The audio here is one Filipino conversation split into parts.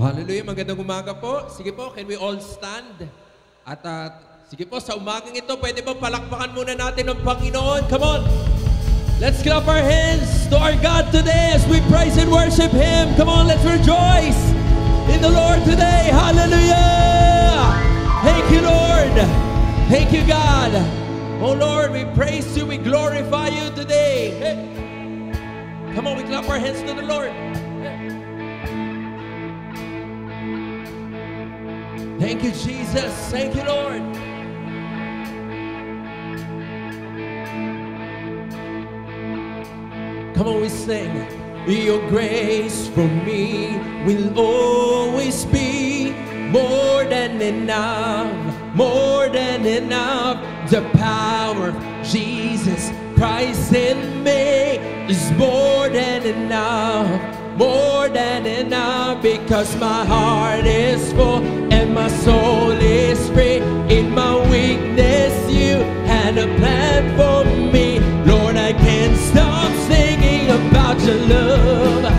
Hallelujah, magandang umaga po. Sige po, can we all stand? At sige po, sa umagang ito, pwede ba palakpakan muna natin ang Panginoon? Come on! Let's clap our hands to our God today as we praise and worship Him. Come on, let's rejoice in the Lord today. Hallelujah! Thank you, Lord. Thank you, God. Oh, Lord, we praise you, we glorify you today. Hey. Come on, we clap our hands to the Lord. Thank you, Jesus. Thank you, Lord. Come on, we sing. Your grace for me will always be more than enough, more than enough. The power of Jesus Christ in me is more than enough, more than enough, because my heart is full and my soul is free. In my weakness you had a plan for me. Lord, I can't stop singing about your love.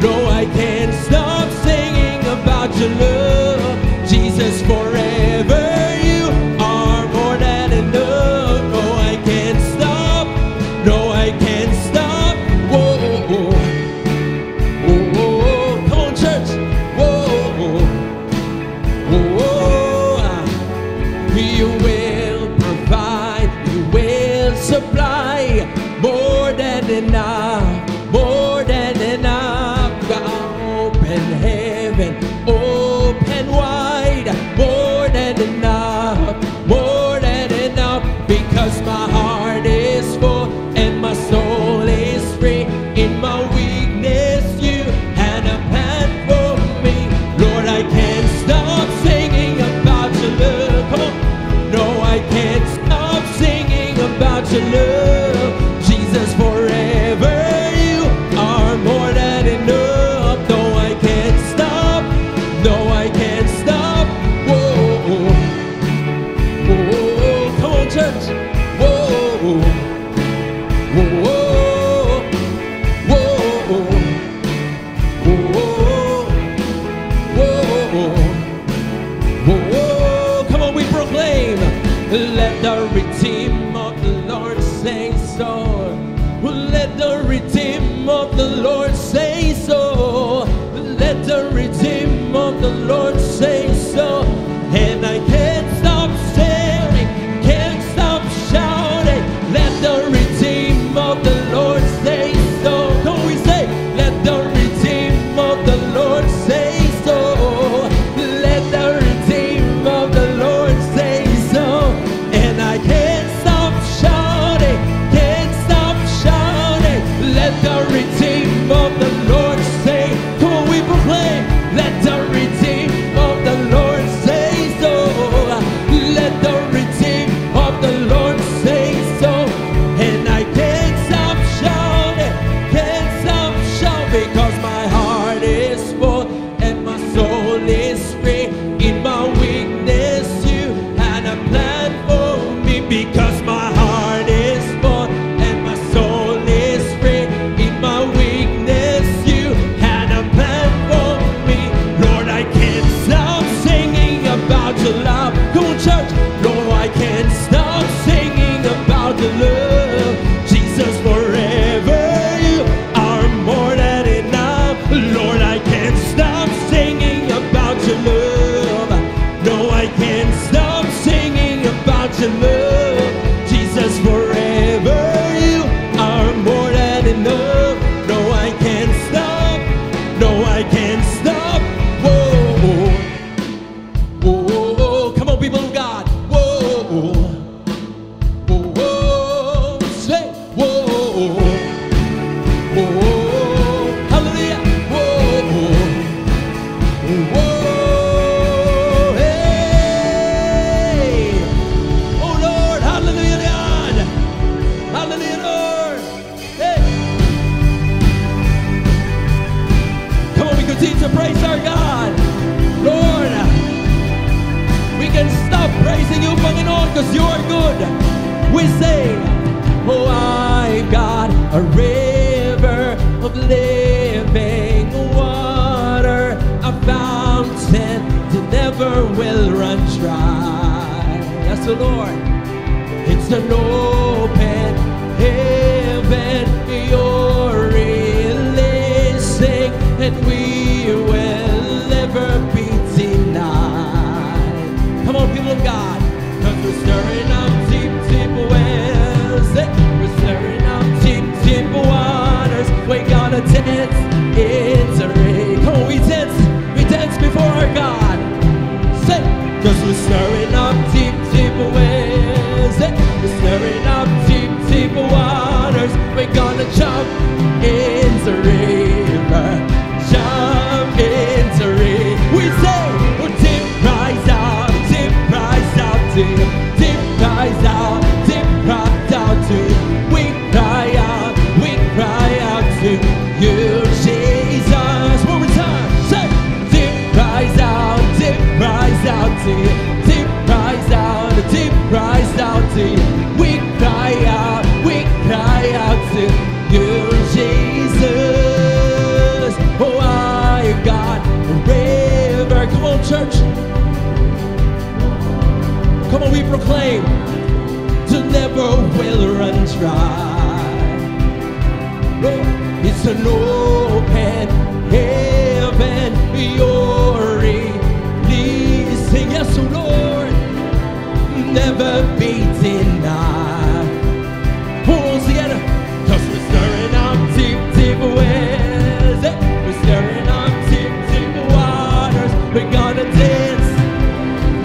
No, I can't stop singing about your love. Jesus, forever you are more than enough. No, I can't stop. No, I can't stop. Whoa, whoa, whoa, whoa. Come on, church. Whoa, whoa, whoa. You will provide. You will supply more than enough. More than enough. God, open heaven, open wide. More than enough, more than enough, because my heart is full and my soul is free. In my weakness you had a plan for me. Lord, I can't stop singing about your love. Come on. No, I can't stop singing about your love. Jesus, forever you are more than enough. No, I can't stop. No, I can't stop. Whoa, whoa, whoa. Come on, church. Whoa, whoa, whoa, whoa, whoa, whoa. Come on, we proclaim. Let the redeemed because my heart is full and my soul is free. In my weakness, you had a plan for me. Lord, I can't stop singing about your love. Come on, church. No, I can't stop singing about your love. Jesus, forever you are more than enough. Lord, I can't stop singing about your love. No, I can't stop singing about your love. Jesus, forever you are more than enough. No, I can't stop. No, I can't stop. Whoa, whoa, whoa. Come on, people of God. Whoa, whoa, whoa. Say, whoa, whoa. Hallelujah. Whoa, whoa. Hey. Oh, Lord. Hallelujah, God. Hallelujah, Lord. Hey. Come on, we continue to praise our God. Lord, we can stop praising you, Panginoon, because you are good. We say, oh, I've got a river of living water, a fountain that never will run dry. That's the Lord. It's an open heaven, you're releasing, and we will never be denied. Come on, people of God, because we're stirring up deep, deep wells. We're stirring up deep, deep waters. We gotta dance in the rain. Come on, we dance before our God. Say, because we're stirring up deep, deep wells. We're stirring up deep, deep waters. We're gonna jump in the river. Jump in the river. We say, oh, deep rise out, deep rise out, deep, deep rise out, deep rise out to. We cry out to you, Jesus. One more time. Say, deep rise out to you. Deep rise out to you. We cry out to you, Jesus. Oh, I got a river. Come on, church. Come on, we proclaim to never will run dry. Lord, it's an open heaven, you're releasing. Yes, oh Lord, never be denied. Pulls together, cause we're stirring up deep, deep wells. We're stirring up deep, deep waters. We're gonna dance.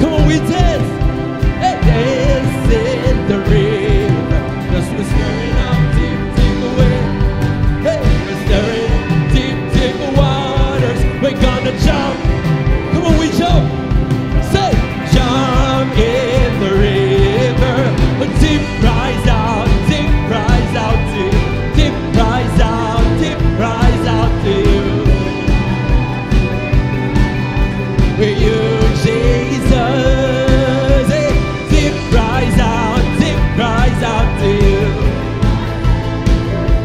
Come on, we dance. Hey, dance in the river. Cause we're stirring up deep, deep wells. Hey, we're stirring deep, deep waters. We're gonna jump. Come on, we jump. Say, jump in the river. Deep rise out, deep rise out to you. Deep rise out to you. With you, Jesus. Hey, deep rise out to you.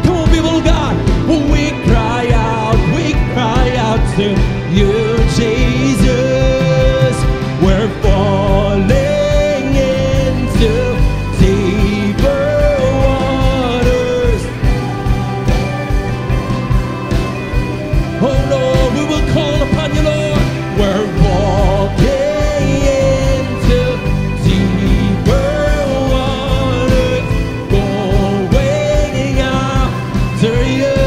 Come on, people of God. We cry out to you, Jesus. We're falling into deeper waters. Oh Lord, we will call upon you, Lord. We're walking into deeper waters, going after you.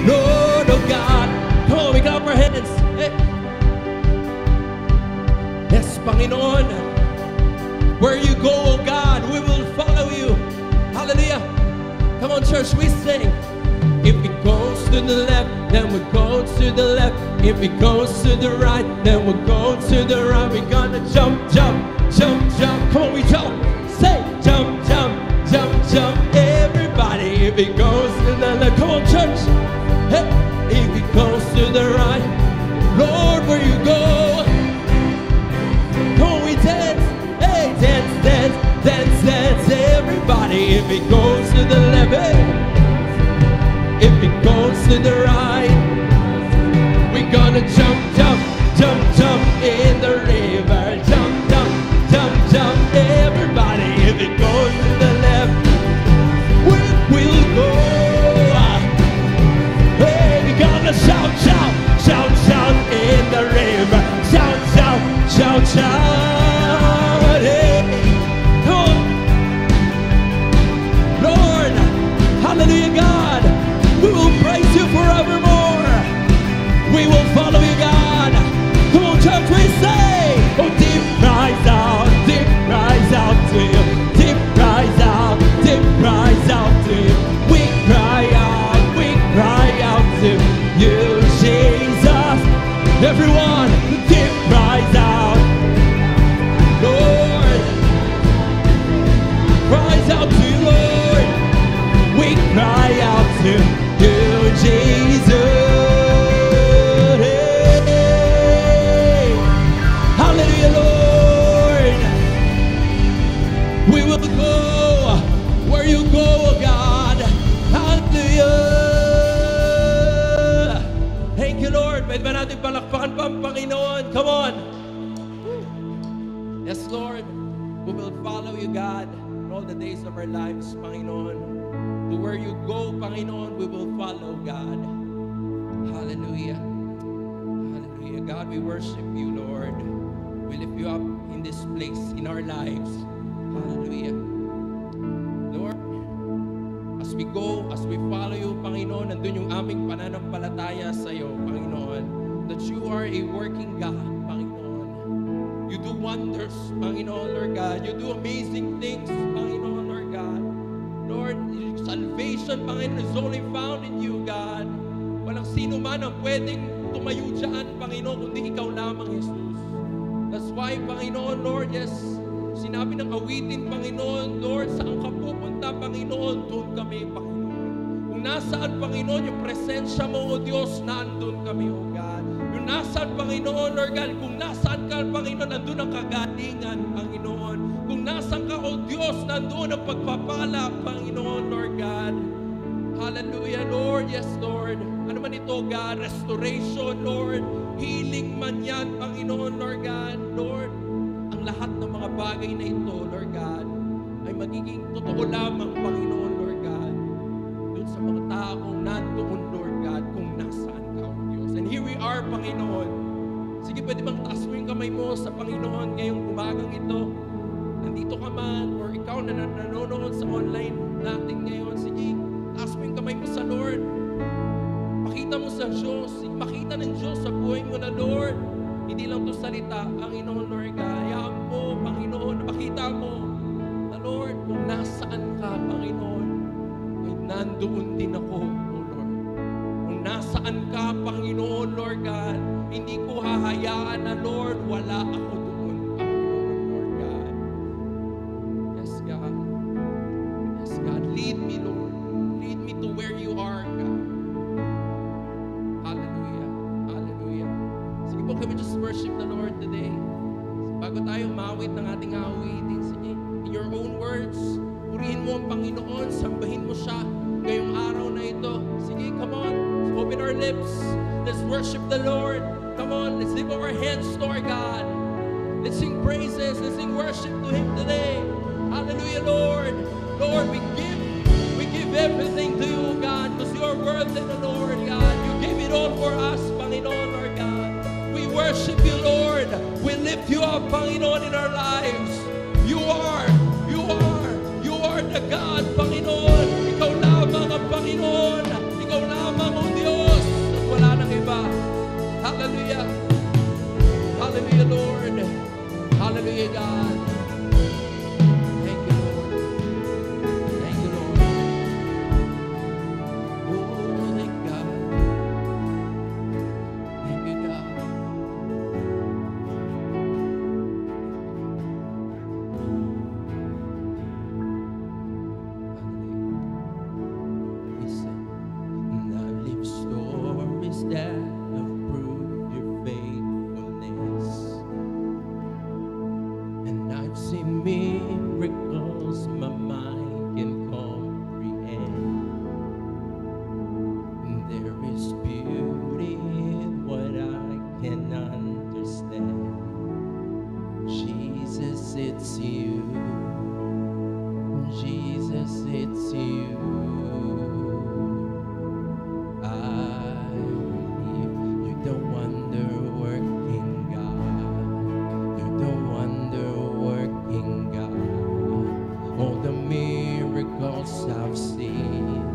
Lord, oh God, come on, we clap our hands. Hey. Yes, Panginoon, where you go, oh God, we will follow you. Hallelujah. Come on, church, we sing. If it goes to the left, then we go to the left. If it goes to the right, then we'll go to the right. We're gonna jump, jump, jump, jump. Come on, we jump. Say, jump, jump, jump, jump. Everybody, if it goes to the left. Come on, church. Hey, if it goes to the right, Lord, where you go? Come on, we dance. Hey, dance. palakpakan pa ang Panginoon. Come on. Yes, Lord. We will follow you, God, all the days of our lives, Panginoon. To where you go, Panginoon, we will follow, God. Hallelujah. Hallelujah. God, we worship you, Lord. We lift you up in this place, in our lives. Hallelujah. Lord, as we go, as we follow you, Panginoon, nandun yung aming pananampalataya sa iyo, Panginoon, that you are a working God, Panginoon. You do wonders, Panginoon, Lord God. You do amazing things, Panginoon, Lord God. Lord, salvation, Panginoon, is only found in you, God. Walang sino man ang pwedeng tumayo dyan, Panginoon, kundi ikaw lamang, Jesus. That's why, Panginoon, Lord, yes, sinabi ng awitin, Panginoon, Lord, saan ka pupunta, Panginoon, doon kami, Panginoon. Kung nasaan, Panginoon, yung presensya mo, O Diyos, nandun kami, O God. Yung nasaan, Panginoon, Lord God, kung nasaan ka, Panginoon, nandun ang kagalingan, Panginoon. Kung nasaan ka, O Diyos, nandun ang pagpapala, Panginoon, Lord God. Hallelujah, Lord. Yes, Lord. Ano man ito, God? Restoration, Lord. Healing man yan, Panginoon, Lord God. Lord, ang lahat ng mga bagay na ito, Lord God, ay magiging totoo lamang, Panginoon, Lord God, doon sa mga taong nandoon, Lord God, kung nasaan ka, O Diyos. And here we are, Panginoon. Sige, pwede bang taas mo yung kamay mo sa Panginoon ngayong umagang ito? Nandito ka man, or ikaw na nanonood sa online natin ngayon, sige, taas mo yung kamay mo sa Lord. Makita mo sa Diyos. Makita ng Diyos sa buhay mo na, Lord. Hindi lang ito salita, Panginoon, Lord God. Hayaan mo, Panginoon, na makita mo na, Lord, kung nasaan ka, Panginoon, ay nandoon din ako, O Lord. Kung nasaan ka, Panginoon, Lord God, hindi ko hahayaan na, Lord, wala ako doon, Panginoon, Lord God. Yes, God. Yes, God. Lead me, Lord. Lead me to where you are, God. Hallelujah. Hallelujah. Sige po, can we just worship the Lord today? Bago tayo umawit ng ating awitin, sige, in your own words, purihin mo ang Panginoon, sambahin mo siya ngayong araw na ito. Sige, come on. Let's open our lips. Let's worship the Lord. Come on, let's lift our hands to our God. Let's sing praises. Let's sing worship to Him today. Hallelujah, Lord. Lord, we give everything to you, God, because you are worthy, Lord God. You give it all for us, Panginoon, Lord God. We worship you, Lord. We lift you up, Panginoon, in our lives. You are the God, Panginoon. Ikaw lamang ang Panginoon. Ikaw lamang, O Diyos. At wala nang iba. Hallelujah. Hallelujah, Lord. Hallelujah, God. Thank you, Lord. Thank you, Lord. Oh, thank God. Thank you, God. Listen, I live stories that have proved your faithfulness, and I've seen miracles my mind can comprehend. There is beauty in what I can understand. Jesus, it's you. Jesus, it's you. I believe you're the wonder-working God. You're the wonder-working God. All the miracles I've seen,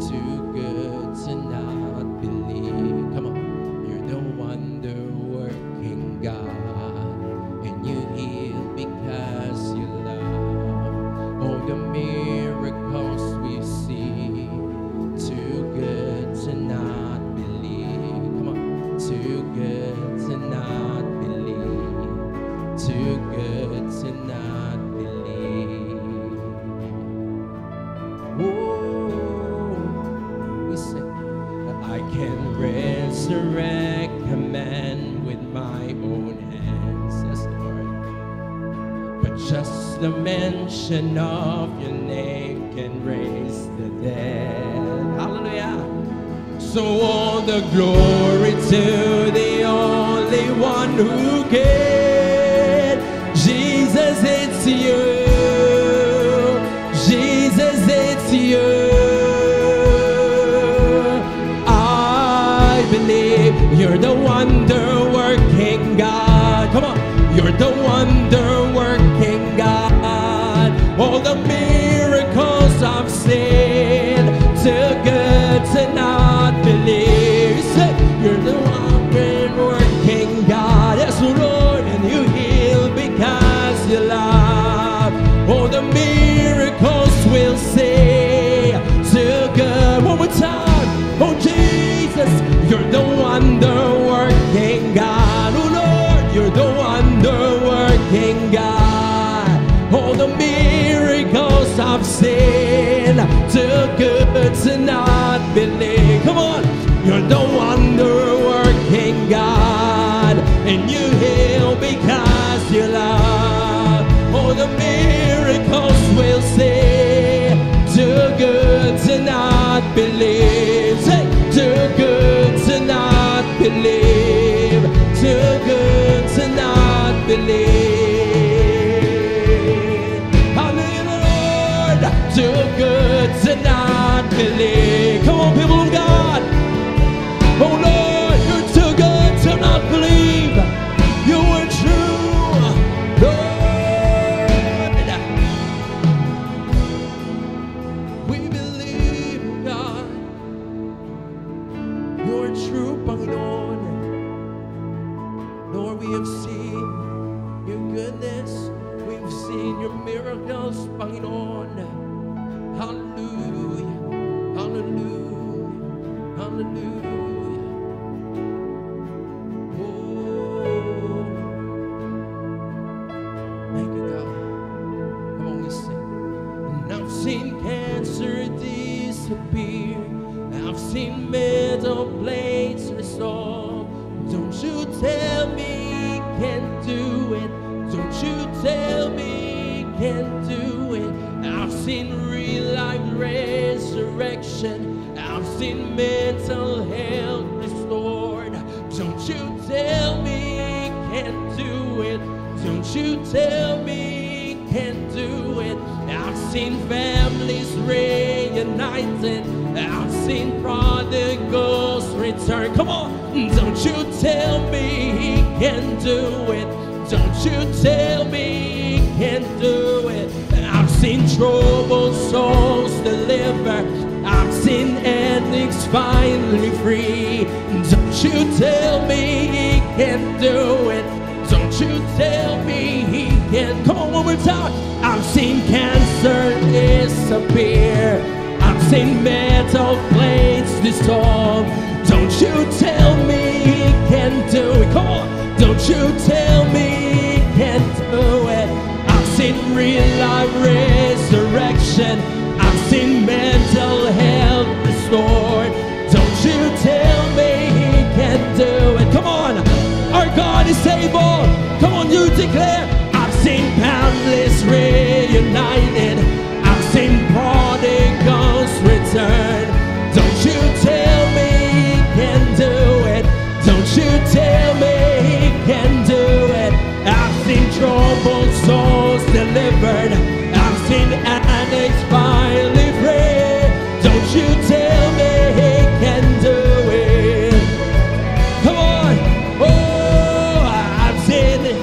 too good to not believe. Come on. You're the wonder-working God, and you heal because you love. All the miracles we see, too good to not believe. Come on. Too good to not believe. Too good to not believe. Oh, we say that I can resurrect a man with my own hands. Yes, Lord. But just the mention of your name can raise the dead. Hallelujah. So So all the glory to the only one who can. Jesus, it's you. Jesus, it's you. I believe you're the wonder-working God. Come on. You're the wonder-working God. All the miracles I've seen, too good to not believe. Say, you're the wonder-working God. Yes, Lord, and you heal because you love. All the miracles we'll see, too good. One more time. Oh, Jesus, you're the wonder-working God. Oh, Lord, you're the wonder-working God. All the miracles I've seen, too good to not believe. Come on, you're the wonder-working God, and you heal because you love. All the miracles we'll see, too good to not believe. Say, too good to not believe. Too good to not believe. Hallelujah, Lord. Too good to not believe. Come on, people of God. Oh Lord, you're too good to not believe. You were true, Lord. We believe, God, you're true, Panginoon. Lord, we have seen your goodness. We've seen your miracles, Panginoon. Hallelujah, hallelujah, hallelujah. Oh, thank you, God. Come on, we sing. And I've seen cancer disappear. I've seen metal plates restored. Don't you tell me he can't do it. Don't you tell me he can't do it. I've seen real life resurrection. I've seen mental health restored. Don't you tell me he can't do it. Don't you tell me he can't do it. I've seen families reunited. I've seen prodigals return. Come on. Don't you tell me he can do it. Don't you tell me he can do it. I've seen troubled souls delivered. I've seen addicts finally free. Don't you tell me he can do it. Don't you tell me he can. Come on, one more time. I've seen cancer disappear. I've seen metal plates dissolve. Don't you tell me he can do it. Come on. Don't you tell me he can do it. I've seen real life resurrection. I've seen mental health restored. Don't you tell me he can do it. Come on. Our God is able. Come on, you declare. I've seen families reunited. I've seen prodigals return. Don't you tell me he can do it. Don't you tell me he can do it. I've seen troubled souls delivered. I've seen addicts finally free. Don't you tell me he can do it. Come on. Oh, I've seen it.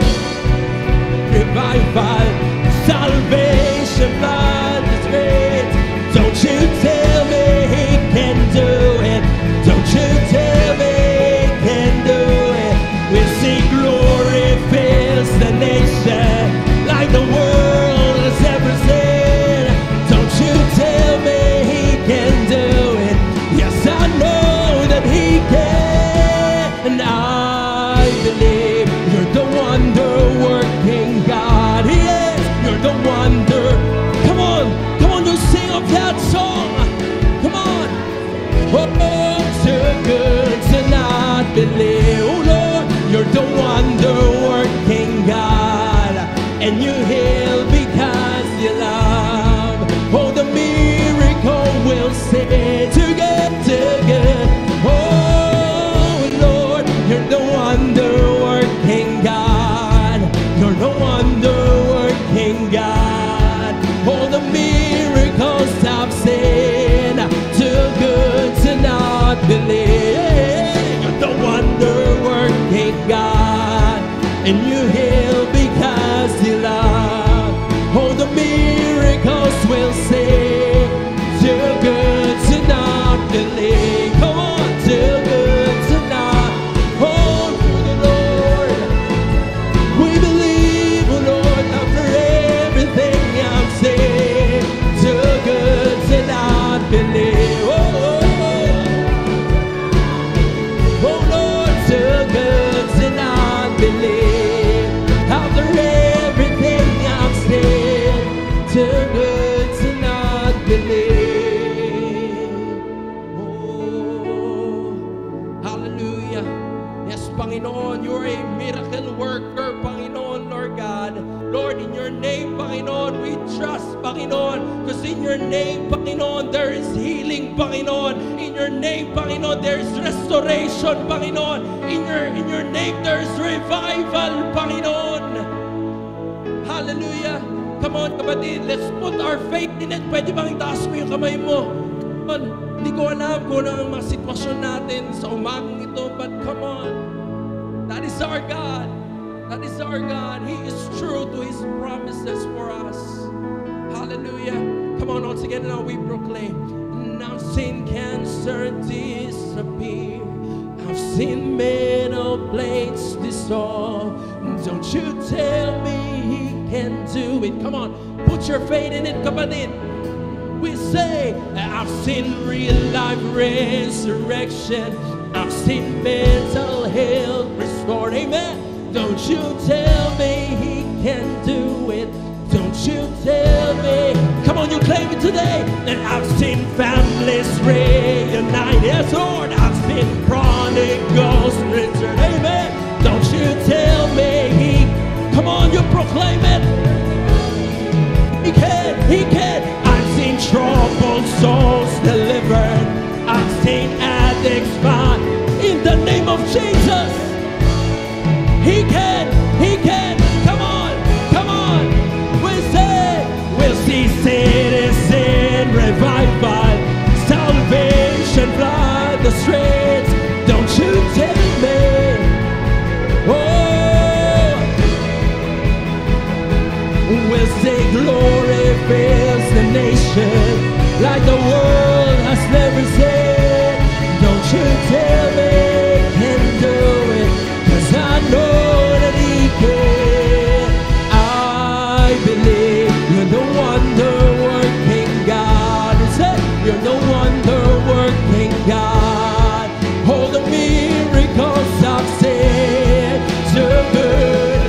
Lord, in your name, Panginoon, we trust, Panginoon. Because in your name, Panginoon, there is healing, Panginoon. In your name, Panginoon, there is restoration, Panginoon. In your name, there is revival, Panginoon. Hallelujah. Come on, kapatid, let's put our faith in it. Pwede bang itaas mo yung kamay mo? Come on, hindi ko alam kung ano ang mga sitwasyon natin sa umagang ito, but come on. That is our God. That is our God. He is true to His promises for us. Hallelujah. Come on, once again now we proclaim. Now sin can certainly disappear. I've seen metal plates dissolve. Don't you tell me He can do it. Come on, put your faith in it, kapatid. We say, I've seen real life resurrection. I've seen mental health restored. Amen. Don't you tell me He can do it. Don't you tell me. Come on, you claim it today. And I've seen families reunite. Yes, Lord. I've seen prodigals return. Amen. Don't you tell me He. Come on, you proclaim it. He can. He can. I've seen troubled souls delivered. I've seen addicts found. In the name of Jesus. He can, He can, come on, we'll see citizen revival, salvation flood the streets, don't you tell me, oh, we'll see glory fills the nation, like the world has never seen, don't you tell me, can do it, 'cause I know that He can. I believe you're the wonder-working God. Say, you're the wonder-working God. All the miracles I've seen, so good.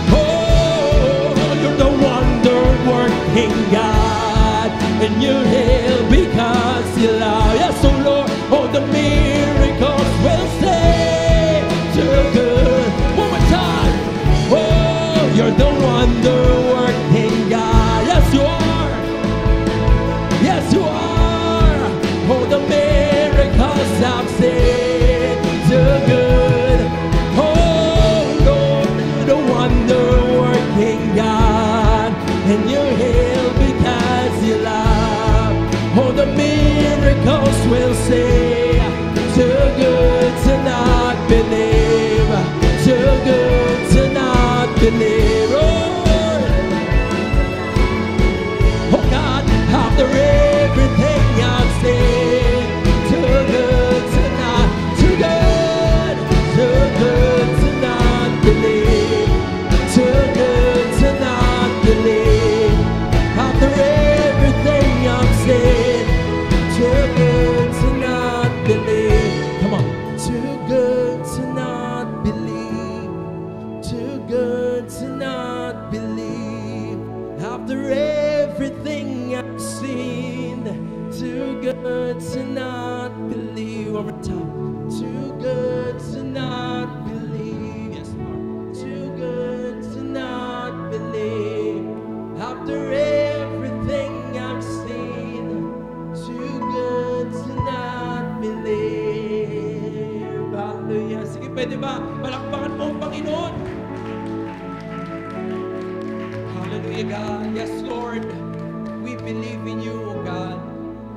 Oh, you're the wonder-working God, and you're here because You love. Yes, oh Lord, all the miracles will say, so good. One more time. Oh, you're the wonder-working God. Yes, You are. Yes, You are. Oh, the miracles I've seen, so good. Oh, Lord, you're the wonder-working God, and You're here because You love. Oh, the miracles will say, too good to not believe, too good to not believe. Oh God, after everything I've seen, too good to not, too good to not believe, too good to not believe. After everything I've seen, too good to not believe. Come on. Too good to not believe. Too good to not believe. After everything I've seen, too good to not believe. One more time. Too good to not believe. Yes, Lord. Too good to not believe. After everything I've seen, too good to not believe. Hallelujah. Sige, pwede ba? Palakpakan mo ang Panginoon. Hallelujah, God. Yes, Lord. We believe in You, O God.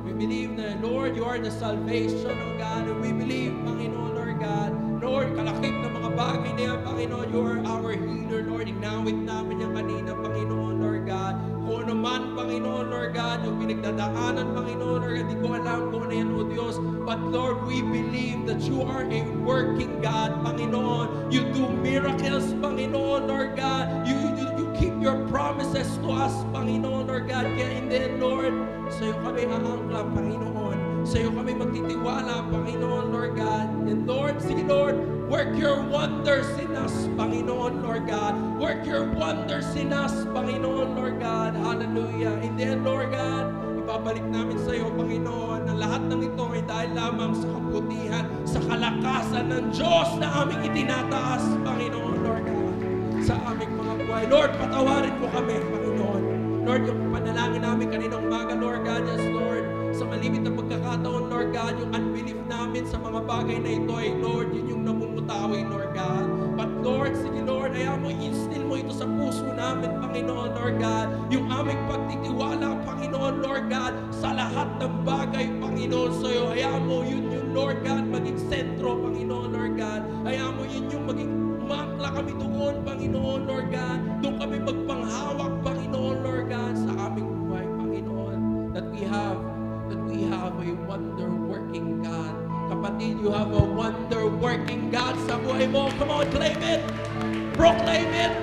We believe na, Lord, You are the salvation, O God. And we believe, Panginoon, Lord God. Lord, kalakip na mga bagay na yan, Panginoon. You are our healer, Lord. Inawit namin yan kanina, Panginoon, Lord God. Kung ano man, Panginoon, Lord God, yung pinagdadaanan, Panginoon, Lord God, di ko alam kung ano yan, O Diyos. But Lord, we believe that You are a working God, Panginoon. You do miracles, Panginoon, Lord God. You keep Your promises to us, Panginoon, Lord God. Kaya in the end, Lord, sa'yo kami aangkla, Panginoon. Sa'yo kami magtitiwala, Panginoon, Lord God. And Lord, sige Lord, work Your wonders in us, Panginoon, Lord God. Work Your wonders in us, Panginoon, Lord God. Hallelujah. In the end, Lord God, ibabalik namin sa iyo, Panginoon, na lahat ng ito ay dahil lamang sa kabutihan, sa kalakasan ng Diyos na aming itinataas, Panginoon, Lord God, sa aming mga buwan. buhay. Lord, patawarin mo kami, Panginoon. Lord, yung panalangin namin kaninang umaga, Lord God, yes, Lord, sa malimit na pagkakataon, Lord God, yung unbelief namin sa mga bagay na ito ay, Lord, yun yung namumutawi, Lord God. But Lord, sige Lord, ayaw mo, instill mo ito sa puso namin, Panginoon, Lord God, yung aming pagtitiwala, Panginoon, Lord God, sa lahat ng bagay, Panginoon, sa'yo. Ayaw mo, yun yung, Lord God, maging sentro, Panginoon, Lord God. Ayaw mo, yun yung maging umakla kami doon, Panginoon, Lord God. Doon kami magpanghawak, Panginoon, Lord God, sa aming buhay, Panginoon, that we have a wonder-working God. Kapatid, you have a wonder-working God sa buhay mo. Come on, claim it. Proclaim it.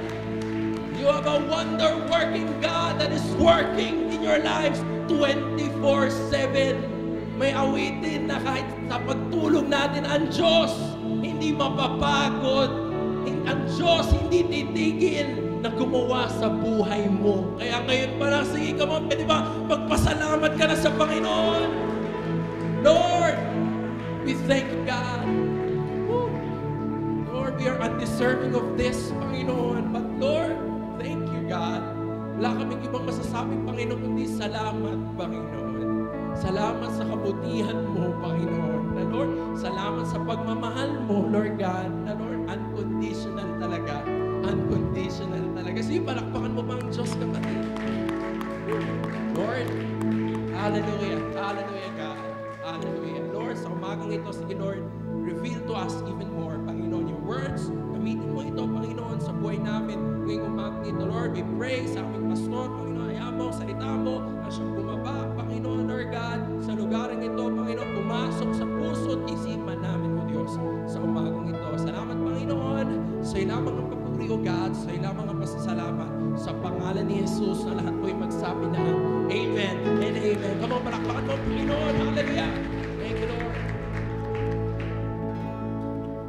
You have a wonder-working God that is working in your lives 24/7. May awitin na kahit sa pagtulog natin, ang Diyos hindi mapapagod. Ang Diyos hindi titigil na gumawa sa buhay mo. Kaya ngayon pa lang, sige ka mo, pwede ba magpasalamat ka na sa Panginoon? Lord, we thank you, God. Lord, we are undeserving of this, Panginoon. But Lord, thank you, God. Wala kaming ibang masasabi, Panginoon, kundi salamat, Panginoon. Salamat sa kabutihan mo, Panginoon. Na Lord, salamat sa pagmamahal mo, Lord God. Na Lord, unconditional talaga. Unconditional talaga. Sige, palakpakan mo ba ang Diyos, kapatid? Lord, hallelujah. Hallelujah, God. Hallelujah. Lord, sa umagang ito, sige Lord, reveal to us even more, Panginoon, your words. Gamitin mo ito, Panginoon, sa buhay namin. Ngayong umagang ito, Lord, we pray sa aming pastor, Panginoon, ayaw mo, salita mo, na siyang bumaba, Panginoon, Lord God, sa lugaring ito, Panginoon, pumasok sa puso at isipan namin, O Diyos, sa umagang ito. Salamat, Panginoon, sa lamang ang papuri, O God, sa lamang ang pasasalamat, sa pangalan ni Jesus, na lahat po'y magsabi na, Amen and Amen. Come on, palakpakan mo, Panginoon. Hallelujah. Thank you, Lord.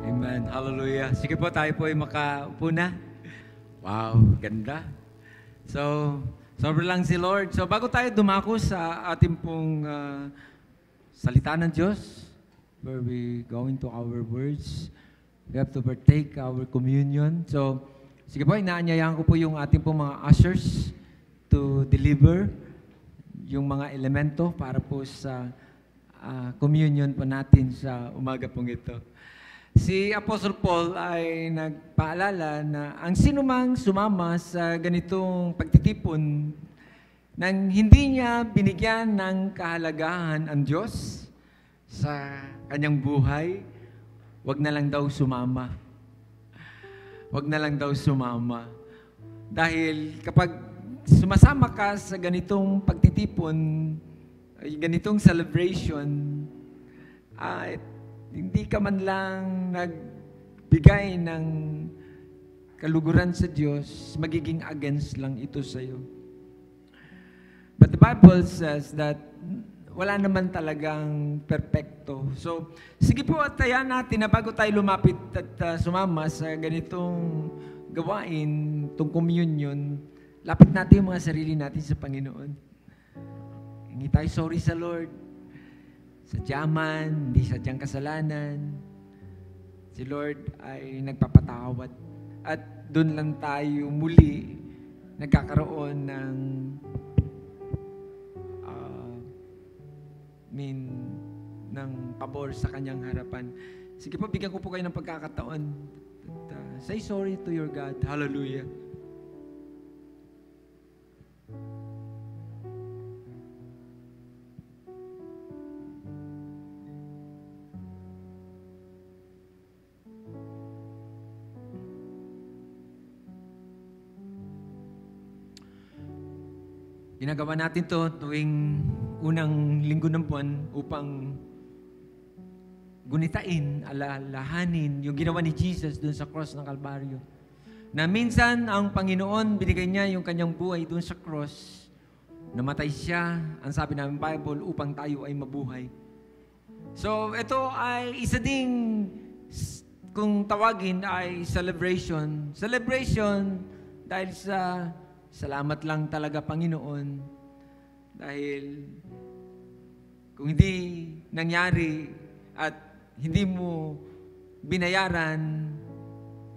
Amen. Hallelujah. Sige po, tayo po ay makaupo na. Wow, ganda. So, sobrang lang si Lord. So, bago tayo dumako sa ating pong salita ng Diyos, where we go into our words, we have to partake our communion. So, sige po, inaanyayahan ko po yung ating pong mga ushers to deliver yung mga elemento para po sa communion po natin sa umaga pong ito. Si Apostle Paul ay nagpaalala na ang sinumang sumama sa ganitong pagtitipon nang hindi niya binigyan ng kahalagahan ang Diyos sa kanyang buhay, wag na lang daw sumama. Wag na lang daw sumama. Dahil kapag sumasama ka sa ganitong pagtitipon, ganitong celebration, hindi ka man lang nagbigay ng kaluguran sa Diyos, magiging against lang ito sa iyo. But the Bible says that wala naman talagang perfecto. So, sige po at tayan natin na bago tayo lumapit at sumama sa ganitong gawain, itong communion, lapit natin yung mga sarili natin sa Panginoon. Hingi tayo sorry sa Lord. Sadyaman, hindi sadyang kasalanan. Si Lord ay nagpapatawad. At doon lang tayo muli nagkakaroon ng pabor sa kanyang harapan. Sige po, bigyan ko po kayo ng pagkakataon. Say sorry to your God. Hallelujah. Ginagawa natin to tuwing unang linggo ng buwan upang gunitain, alalahanin yung ginawa ni Jesus doon sa cross ng Kalbaryo. Na minsan ang Panginoon binigay niya yung kanyang buhay doon sa cross. Namatay siya, ang sabi namin Bible, upang tayo ay mabuhay. So ito ay isa ding, kung tawagin ay celebration. Celebration dahil sa salamat lang talaga, Panginoon, dahil kung hindi nangyari at hindi mo binayaran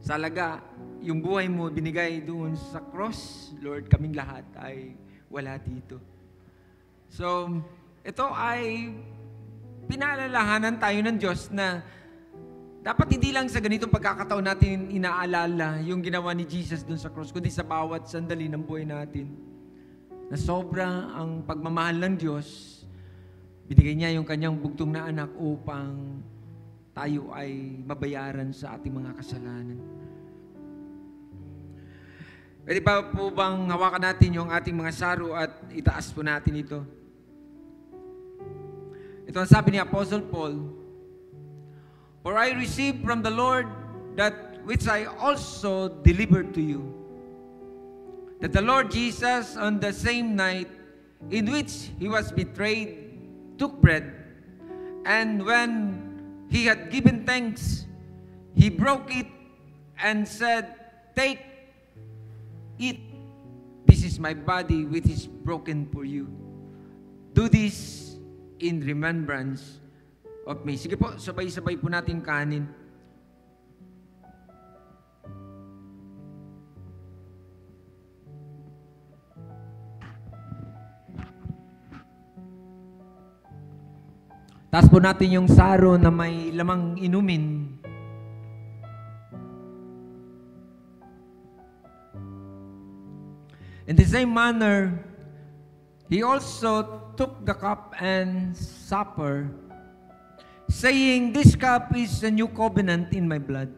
Salaga, yung buhay mo binigay doon sa cross, Lord, kaming lahat ay wala dito. So, ito ay pinaalalahanan tayo ng Diyos na dapat hindi lang sa ganitong pagkakataon natin inaalala yung ginawa ni Jesus doon sa cross, kundi sa bawat sandali ng buhay natin. Na sobra ang pagmamahal ng Diyos, binigay niya yung kanyang bugtong na anak upang tayo ay mabayaran sa ating mga kasalanan. Pwede ba po bang hawakan natin yung ating mga saro at itaas po natin ito? Ito ang sabi ni Apostle Paul, "For I received from the Lord that which I also delivered to you, that the Lord Jesus on the same night in which He was betrayed took bread, and when He had given thanks, He broke it and said, 'Take, eat. This is my body which is broken for you. Do this in remembrance of me.'" Sige po, sabay-sabay po natin kanin. Taas po natin yung saro na may lamang inumin. In the same manner, He also took the cup and supper, saying, "This cup is a new covenant in my blood.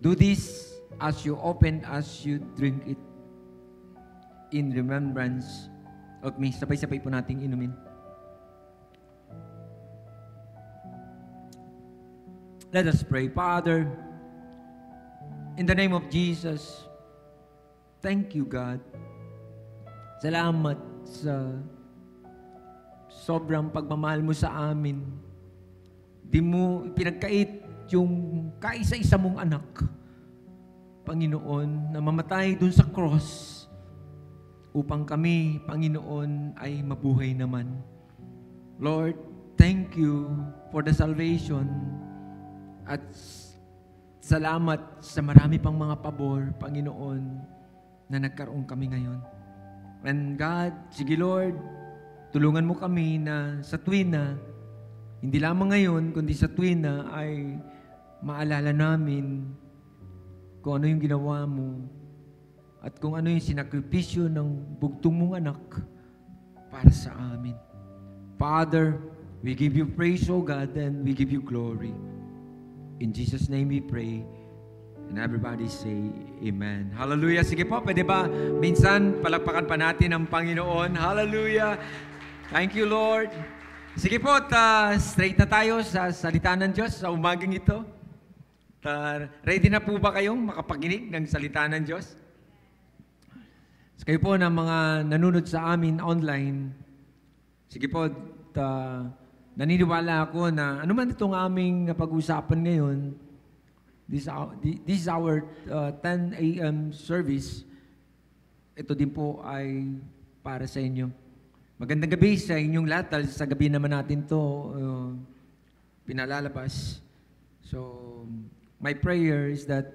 Do this as you open, as you drink it, in remembrance of me." Sabay-sabay po nating inumin. Let us pray. Father, in the name of Jesus, thank you, God. Salamat sa sobrang pagmamahal mo sa amin. Di mo pinagkait yung kaisa-isa mong anak, Panginoon, na mamatay dun sa cross upang kami, Panginoon, ay mabuhay naman. Lord, thank you for the salvation at salamat sa marami pang mga pabor, Panginoon, na nagkaroon kami ngayon. And God, sige Lord, tulungan mo kami na sa tuwin na, hindi lamang ngayon, kundi sa tuwin na ay maalala namin kung ano yung ginawa mo at kung ano yung sinakripisyo ng bugtong mong anak para sa amin. Father, we give you praise, O God, and we give you glory. In Jesus' name we pray. And everybody say, Amen. Hallelujah. Sige po, pwede ba minsan palakpakan pa natin ang Panginoon? Hallelujah. Thank you, Lord. Sige po, straight na tayo sa salita ng Diyos sa umagang ito. Ready na po ba kayong makapaginig ng salita ng Diyos? So, kayo po na mga nanonood sa amin online, sige po, naniniwala ako na ano man itong aming pag-usapan ngayon, this is our 10 a.m. service, ito din po ay para sa inyo. Magandang gabi sa inyong lahat dahil sa gabi naman natin to pinalalabas. So, my prayer is that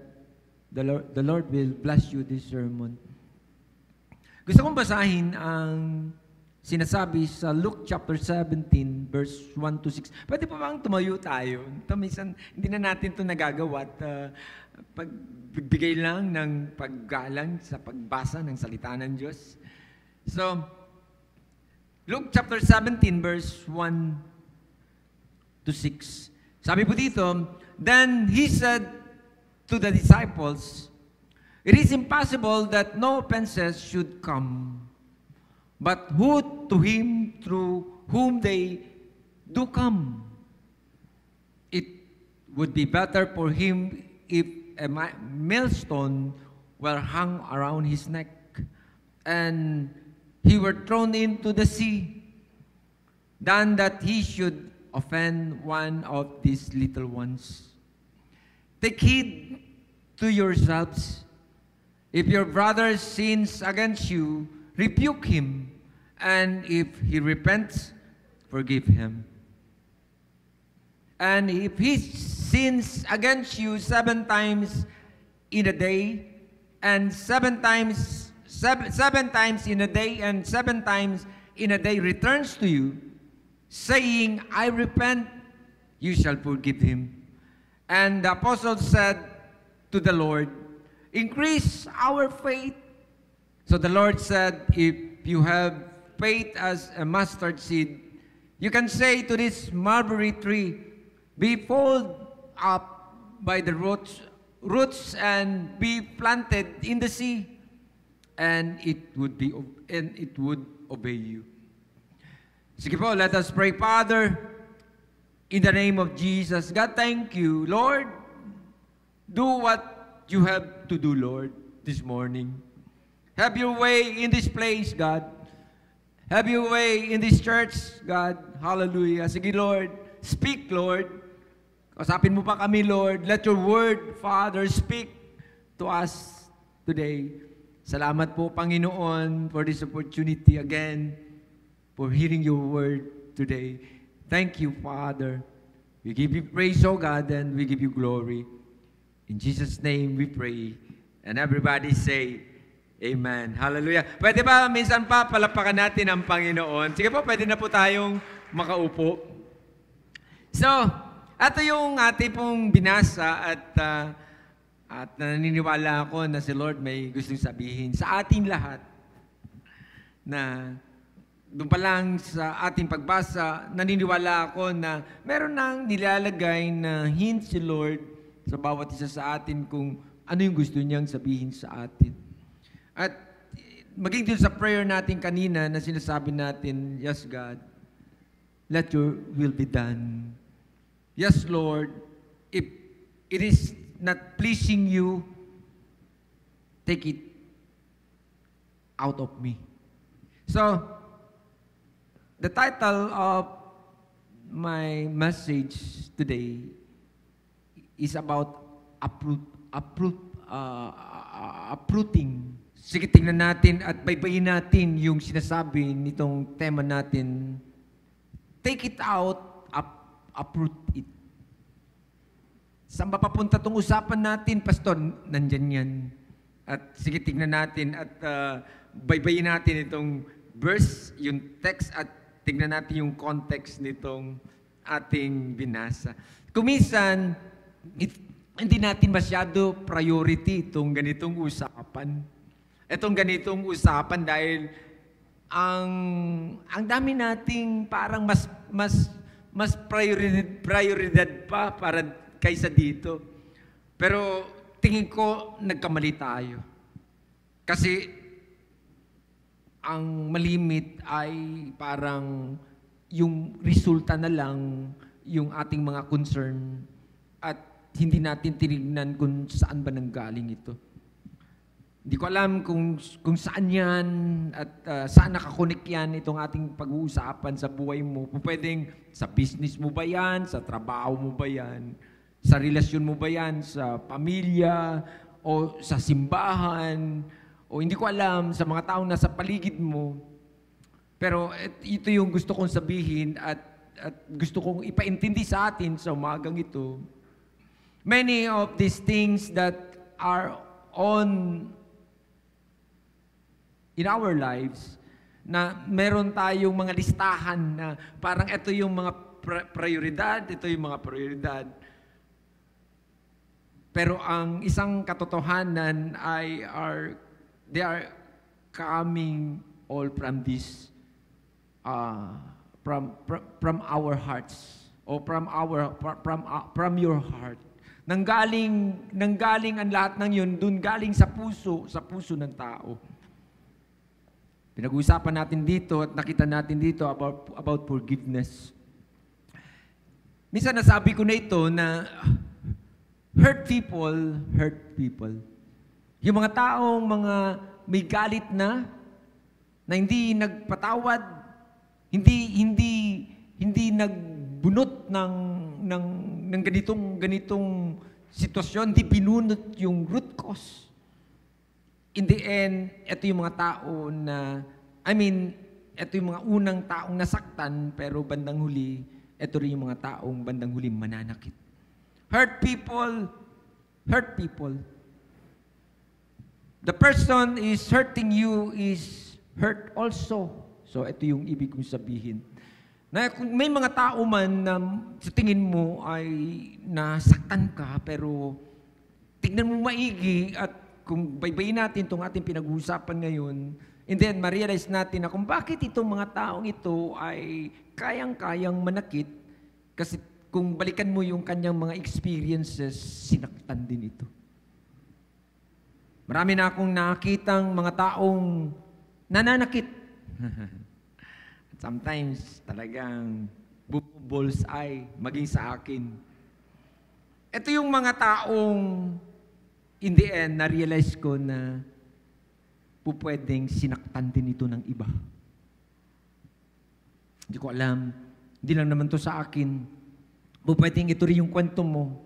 the Lord will bless you this sermon. Gusto kong basahin ang sinasabi sa Luke chapter 17, verse 1 to 6. Pwede pa bang tumayo tayo? Minsan, hindi na natin ito nagagawa at pagbigay lang ng paggalang sa pagbasa ng salita ng Diyos. So, Luke chapter 17, verse 1 to 6. Sabi po dito, "Then he said to the disciples, 'It is impossible that no offenses should come. But who to him through whom they do come? It would be better for him if a millstone were hung around his neck, and he were thrown into the sea, than that he should offend one of these little ones. Take heed to yourselves. If your brother sins against you, rebuke him, and if he repents, forgive him. And if he sins against you 7 times, in a day, and seven times in a day, and 7 times in a day returns to you, saying, I repent, you shall forgive him. And the apostles said to the Lord, increase our faith. So the Lord said, if you have faith as a mustard seed, you can say to this mulberry tree, be pulled up by the roots and be planted in the sea, and it would obey you. Sige po, let us pray. Father, in the name of Jesus, God, thank you. Lord, do what you have to do, Lord, this morning. Have your way in this place, God. Have your way in this church, God. Hallelujah. Sige, Lord. Speak, Lord. Kausapin mo pa kami, Lord. Let your word, Father, speak to us today. Salamat po, Panginoon, for this opportunity again, for hearing your word today. Thank you, Father. We give you praise, O God, and we give you glory. In Jesus' name we pray. And everybody say, Amen. Hallelujah. Pwede ba minsan pa palapakan natin ang Panginoon? Sige po, pwede na po tayong makaupo. So, ito yung ating pong binasa at naniniwala ako na si Lord may gustong sabihin sa ating lahat na doon pa lang sa ating pagbasa, naniniwala ako na meron nang nilalagay na hint si Lord sa bawat isa sa atin kung ano yung gusto niyang sabihin sa atin. At maging dun sa prayer natin kanina na sinasabi natin, yes, God, let your will be done. Yes, Lord, if it is not pleasing you, take it out of me. So, the title of my message today is about uprooting. Sige, tingnan natin at baybayin natin yung sinasabi nitong tema natin. Take it out, uproot it. Saan ba papunta itong usapan natin, Pastor? Nandyan yan. At sige, tingnan natin at baybayin natin itong verse, yung text, at tingnan natin yung context nitong ating binasa. Kuminsan, hindi natin masyado priority itong ganitong usapan. Itong ganitong usapan dahil ang dami nating parang mas prioridad pa para kaysa dito. Pero tingin ko nagkamali tayo. Kasi ang malimit ay parang yung resulta na lang yung ating mga concern at hindi natin tinignan kung saan ba nanggaling ito. Hindi ko alam kung saan yan at saan nakakonek yan itong ating pag-uusapan sa buhay mo. Pwedeng sa business mo ba yan, sa trabaho mo ba yan, sa relasyon mo ba yan, sa pamilya, o sa simbahan, o hindi ko alam sa mga taong nasa paligid mo. Pero ito yung gusto kong sabihin at gusto kong ipaintindi sa atin sa umagang ito. Many of these things that are in our lives, na meron tayong mga listahan na parang ito yung mga prioridad, ito yung mga prioridad. Pero ang isang katotohanan ay they are coming all from this, from our hearts, or from your heart. Nanggaling ang lahat ng yun, dun galing sa puso ng tao. Pinag-uusapan natin dito at nakita natin dito about forgiveness. Minsan nasabi ko na ito na hurt people. Yung mga taong may galit na hindi nagpatawad, hindi nagbunot ng ganitong sitwasyon, hindi binunot yung root cause. In the end, ito yung mga tao na, ito yung mga unang taong nasaktan, pero bandang huli, ito rin yung mga taong bandang huli mananakit. Hurt people. the person is hurting you is hurt also. So, ito yung ibig kong sabihin. Na kung may mga tao man na sa tingin mo ay nasaktan ka, pero tignan mo maigi at kung baybayin natin itong ating pinag-uusapan ngayon, and then ma-realize natin na kung bakit itong mga taong ito ay kayang-kayang manakit, kasi kung balikan mo yung kanyang mga experiences, sinaktan din ito. Marami na akong nakitang mga taong nananakit. Sometimes, talagang bullseye, maging sa akin. Ito yung mga taong, in the end, na-realize ko na pupwedeng sinaktan din ito ng iba. Hindi ko alam, hindi lang naman to sa akin. Pupwedeng ito rin yung kwento mo.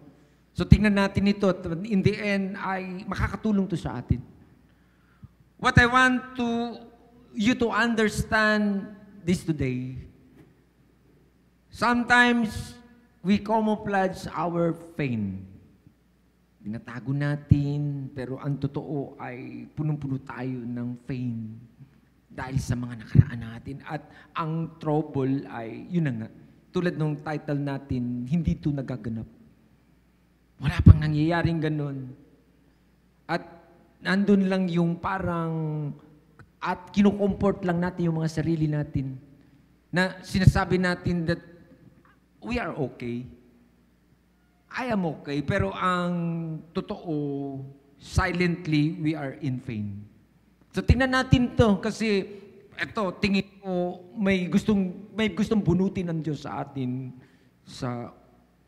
So, tingnan natin ito at in the end, ay makakatulong to sa atin. What I want you to understand this today, sometimes we camouflage our pain. Tinatago natin, pero ang totoo ay punong-puno tayo ng pain dahil sa mga nakaraan natin. At ang trouble ay, yun na nga, tulad ng title natin, hindi ito nagaganap. Wala pang nangyayaring ganun. At nandun lang yung parang, at kinukomport lang natin yung mga sarili natin na sinasabi natin that we are okay. I am okay. Pero ang totoo, silently, we are in pain. So tingnan natin to kasi eto, tingin ko may gustong bunutin ng Diyos sa atin sa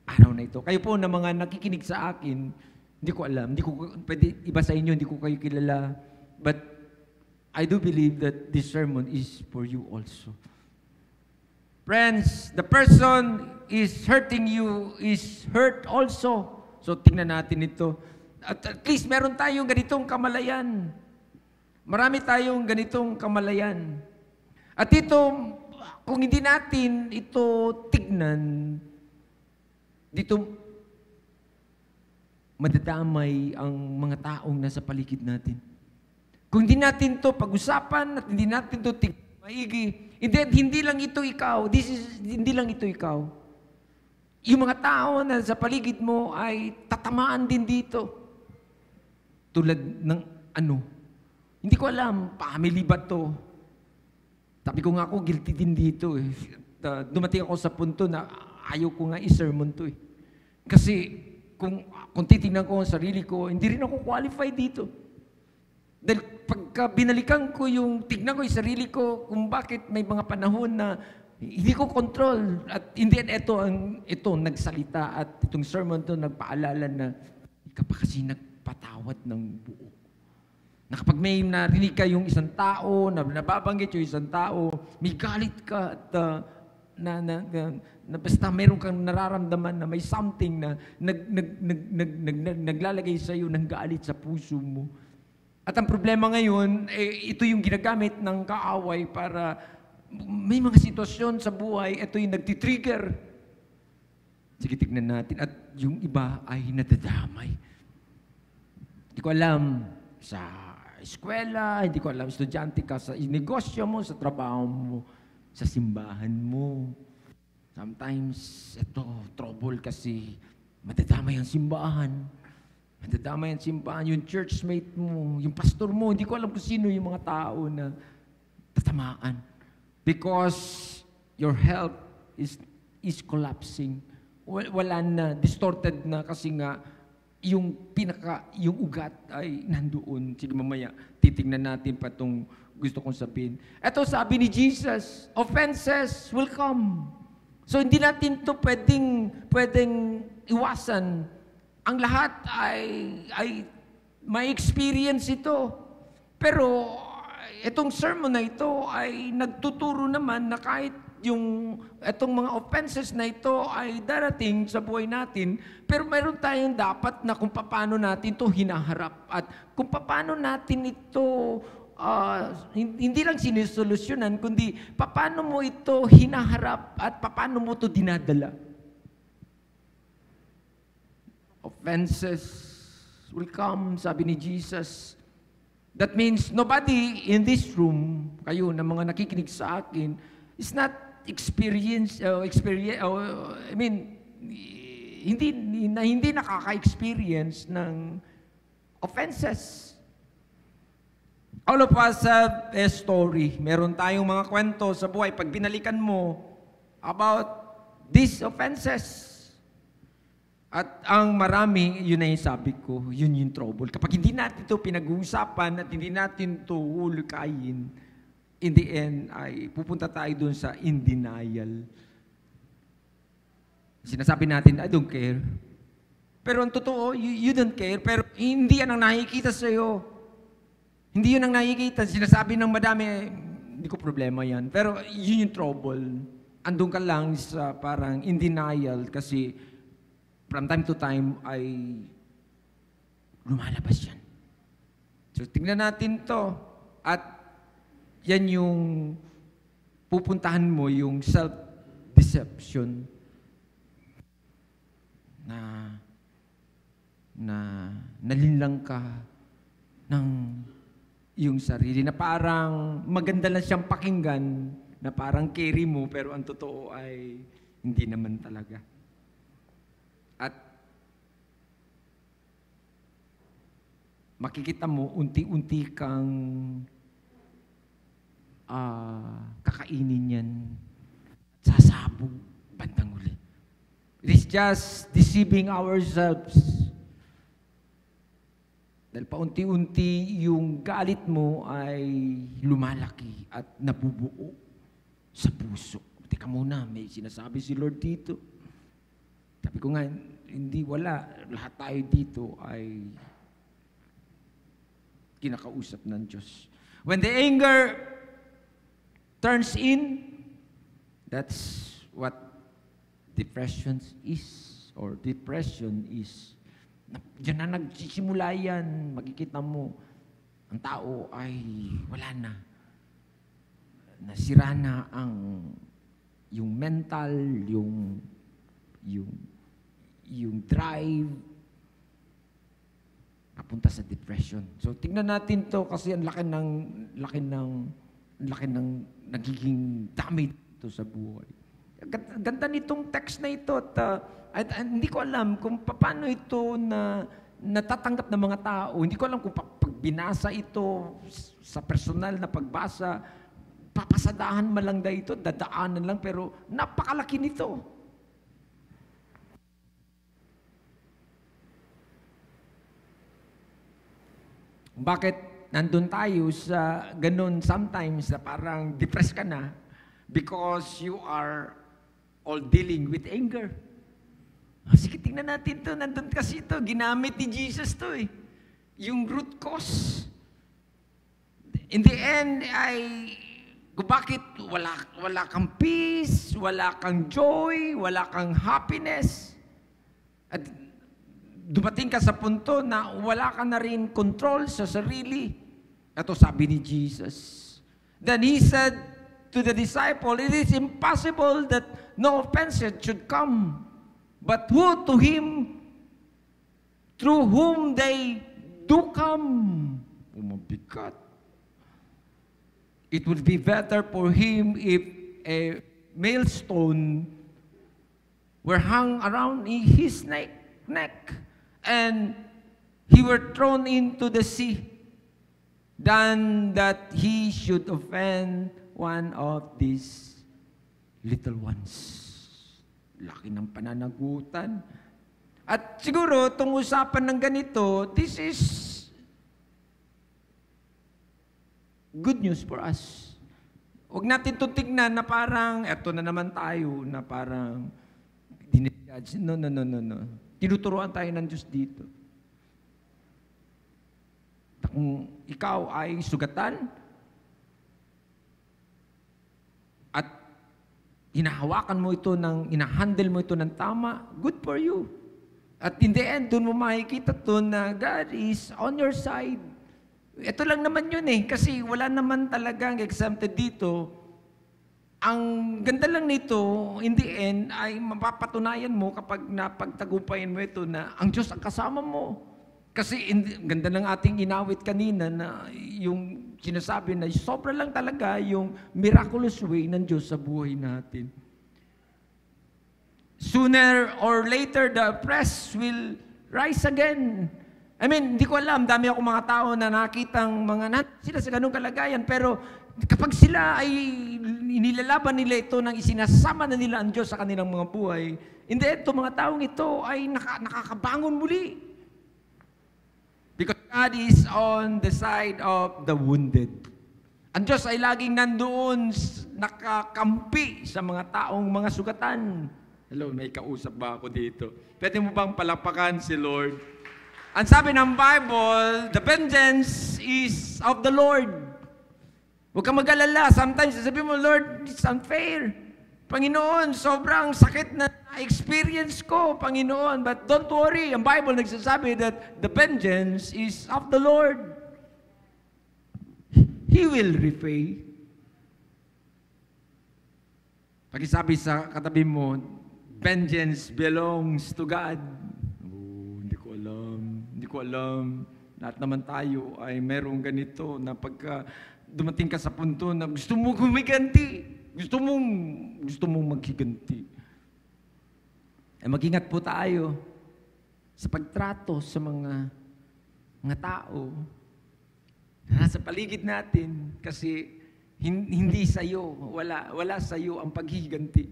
araw na ito. Kayo po na mga nakikinig sa akin, hindi ko alam, hindi ko pwede iba sa inyo, hindi ko kayo kilala, but I do believe that this sermon is for you also. Friends, the person is hurting you is hurt also. So tingnan natin ito. At least meron tayong ganitong kamalayan. Marami tayong ganitong kamalayan. At ito, kung hindi natin ito tignan, dito madadamay ang mga taong nasa paligid natin. Kung hindi natin to pag-usapan at hindi natin to maigi, hindi lang ito ikaw. Hindi lang ito ikaw. Yung mga tao na sa paligid mo ay tatamaan din dito. Tulad ng hindi ko alam, family ba to? Sabi ko nga ako, guilty din dito eh. Dumating ako sa punto na ayaw ko nga i-sermon to eh. Kasi kung titingnan ko ang sarili ko, hindi rin ako qualified dito. Dahil pagka binalikan ko tignan ko yung sarili ko, kung bakit may mga panahon na hindi ko control. At hindi ito nagsalita at itong sermon to nagpaalala na hindi ka pa kasi nagpatawad ng buo. Na kapag may narinig ka yung isang tao, na nababanggit yung isang tao, may galit ka at na basta meron kang nararamdaman na may something na naglalagay sa iyo ng galit sa puso mo. At ang problema ngayon, ito yung ginagamit ng kaaway para may mga sitwasyon sa buhay, ito yung nagtitrigger. Sige, tignan natin. At yung iba ay nadadamay. Hindi ko alam sa eskwela, hindi ko alam estudyante ka, sa negosyo mo, sa trabaho mo, sa simbahan mo. Sometimes, ito, trouble kasi madadamay ang simbahan. Madadamay ang simbahan, yung churchmate mo, yung pastor mo, hindi ko alam kung sino yung mga tao na tatamaan. Because your health is collapsing. Wala na, distorted na kasi nga yung ugat ay nandoon. Sige, mamaya, titignan natin pa itong gusto kong sabihin. Ito sabi ni Jesus, offenses will come. So hindi natin ito pwedeng iwasan. Ang lahat ay may experience ito. Pero itong sermon na ito ay nagtuturo naman na kahit itong mga offenses na ito ay darating sa buhay natin, pero meron tayong dapat na kung paano natin ito hinaharap at kung paano natin ito hindi lang sinisolusyonan, kundi paano mo ito hinaharap at paano mo ito dinadala. Offenses will come, sabi ni Jesus. That means nobody in this room, kayo na mga nakikinig sa akin, is not hindi nakaka-experience ng offenses. All of us have a story. Meron tayong mga kwento sa buhay. Pag binalikan mo about these offenses. At ang marami, yun na yung sabi ko, yun yung trouble. Kapag hindi natin ito pinag-uusapan at hindi natin ito hulukayin, in the end, ay pupunta tayo dun sa in denial. Sinasabi natin, I don't care. Pero ang totoo, you don't care. Pero hindi yan ang nakikita sa'yo. Hindi yun ang nakikita. Sinasabi ng madami, hindi ko problema yan. Pero yun yung trouble. Andun ka lang sa parang in denial kasi from time to time ay lumalabas yan. So tingnan natin to. At yan yung pupuntahan mo, yung self-deception na nalinlang ka ng yung sarili na parang maganda lang siyang pakinggan, na parang carry mo, pero ang totoo ay hindi naman talaga. At makikita mo, unti-unti kang kakainin yan, sasabog bandang uli. It is just deceiving ourselves. Dahil paunti-unti yung galit mo ay lumalaki at nabubuo sa puso. Teka muna, may sinasabi si Lord dito. Sabi ko nga, hindi wala. Lahat tayo dito ay kinakausap ng Diyos. When the anger turns in, that's what depression is. Diyan na nagsisimula yan. Makikita mo, ang tao ay wala na. Nasira na yung mental, yung drive, papunta sa depression. So tingnan natin to kasi ang laki ng nagiging damage to sa buhay. Ganda nitong text na ito at hindi ko alam kung paano ito na natatanggap ng mga tao. Hindi ko alam kung pag binasa ito sa personal na pagbasa, papasadahan man lang ito, dadaanan lang, pero napakalaki nito. Bakit nandun tayo sa ganun sometimes na parang depressed ka na? Because you are all dealing with anger. Sige, tingnan natin to. Nandun kasi ito. Ginamit ni Jesus to eh. Yung root cause. In the end, kung bakit wala kang peace, wala kang joy, wala kang happiness. At dumating ka sa punto na wala ka na rin control sa sarili. Ito sabi ni Jesus. Then He said to the disciple, it is impossible that no offense should come. But who to Him, through whom they do come? Mabigat. It would be better for him if a millstone were hung around his neck and he were thrown into the sea than that he should offend one of these little ones. Laki ng pananagutan. At siguro, itong usapan ng ganito, this is good news for us. Huwag natin ito tignan na parang, eto na naman tayo, na parang, dinijudge. No. Tinuturuan tayo ng Diyos dito. Kung ikaw ay sugatan, at hinahawakan mo ito hinahandle mo ito ng tama, good for you. At in the end, doon mo makikita to na God is on your side. Ito lang naman yun eh, kasi wala naman talagang exempted dito. Ang ganda lang nito, in the end, ay mapapatunayan mo kapag napagtagumpayan mo ito na ang Diyos ang kasama mo. Kasi ganda ng ating inawit kanina na yung sinasabi na sobra lang talaga yung miraculous way ng Diyos sa buhay natin. Sooner or later, the oppressed will rise again. I mean, hindi ko alam, dami ako mga tao na nakitang sila sa ganung kalagayan, pero kapag sila ay inilalaban nila ito nang isinasama na nila ang Diyos sa kanilang mga buhay, hindi ito, mga taong ito ay nakakabangon muli. Because God is on the side of the wounded. Ang Diyos ay laging nandoon, nakakampi sa mga taong mga sugatan. Hello, may kausap ba ako dito? Pwede mo bang palakpakan si Lord? Ang sabi ng Bible, the vengeance is of the Lord. Huwag kang mag-alala. Sometimes, sabi mo, Lord, it's unfair. Panginoon, sobrang sakit na experience ko, Panginoon. But don't worry, ang Bible nagsasabi that the vengeance is of the Lord. He will repay. Pakisabi sa katabi mo, vengeance belongs to God. Oh, hindi ko alam. Lahat naman tayo ay merong ganito na pagka dumating ka sa punto na gusto mo gumiganti. Gusto mong maghiganti. Mag-ingat po tayo sa pagtrato sa mga tao na nasa paligid natin kasi hindi sa'yo, wala sa'yo ang paghihiganti.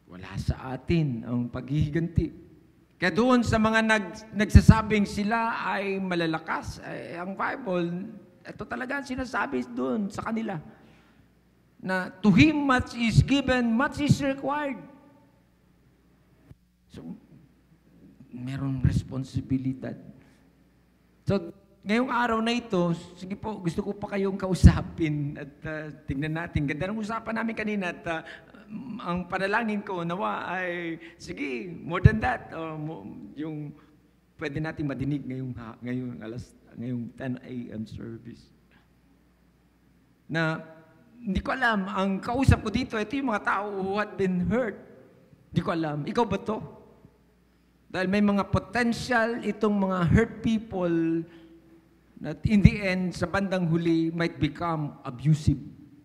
Wala sa atin ang paghihiganti. Kaya doon sa mga nagsasabing sila ay malalakas, ang Bible, ito talaga ang sinasabi doon sa kanila. Na to him much is given, much is required. So, merong responsibilidad. So, ngayong araw na ito, sige po, gusto ko pa kayong kausapin at tingnan natin. Ganda ng usapan namin kanina at ang panalangin ko nawa ay, sige, more than that, yung pwede natin madinig ngayong 10 a.m. service. Na, hindi ko alam, ang kausap ko dito, ito yung mga tao who had been hurt. Hindi ko alam. Ikaw ba to? Dahil may mga potential itong mga hurt people that in the end, sa bandang huli, might become abusive.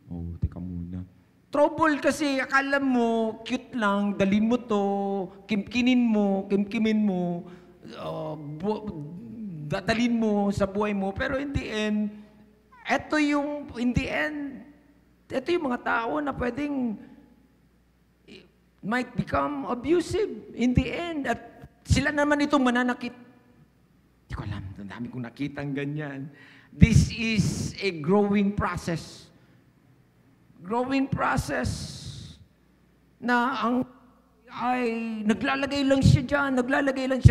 Oh, teka muna. Trouble kasi, akala mo, cute lang, dalhin mo to, kimkimin mo, dadalhin mo sa buhay mo, pero in the end, ito yung mga tao na pwedeng might become abusive in the end. At sila naman itong mananakit. Hindi ko alam, ang dami kong nakitang ganyan. This is a growing process. Growing process na naglalagay lang siya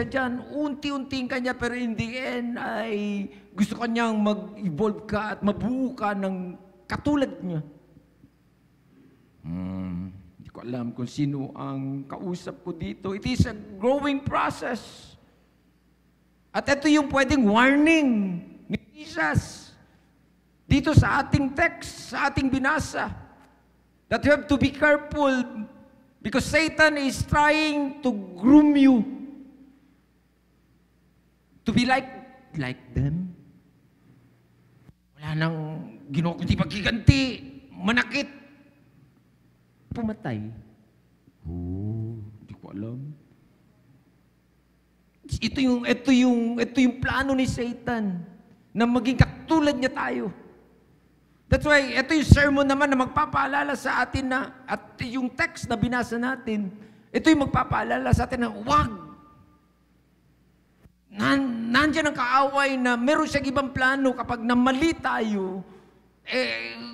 dyan, unti-unting kanya, pero in the end ay gusto kanyang mag-evolve ka at mabuo ka ng katulad niya. Hindi ko alam kung sino ang kausap ko dito. It is a growing process. At ito yung pwedeng warning ni Jesus dito sa ating text, sa ating binasa, that you have to be careful because Satan is trying to groom you to be like them. Wala nang ginawa kundi paghiganti, manakit, pumatay. Hindi ko alam. Ito yung plano ni Satan na maging katulad niya tayo. That's why, ito yung sermon naman na magpapaalala sa atin na, at yung text na binasa natin, ito yung magpapaalala sa atin na, wag! Nandiyan ang kaaway na meron siyang ibang plano kapag namali tayo,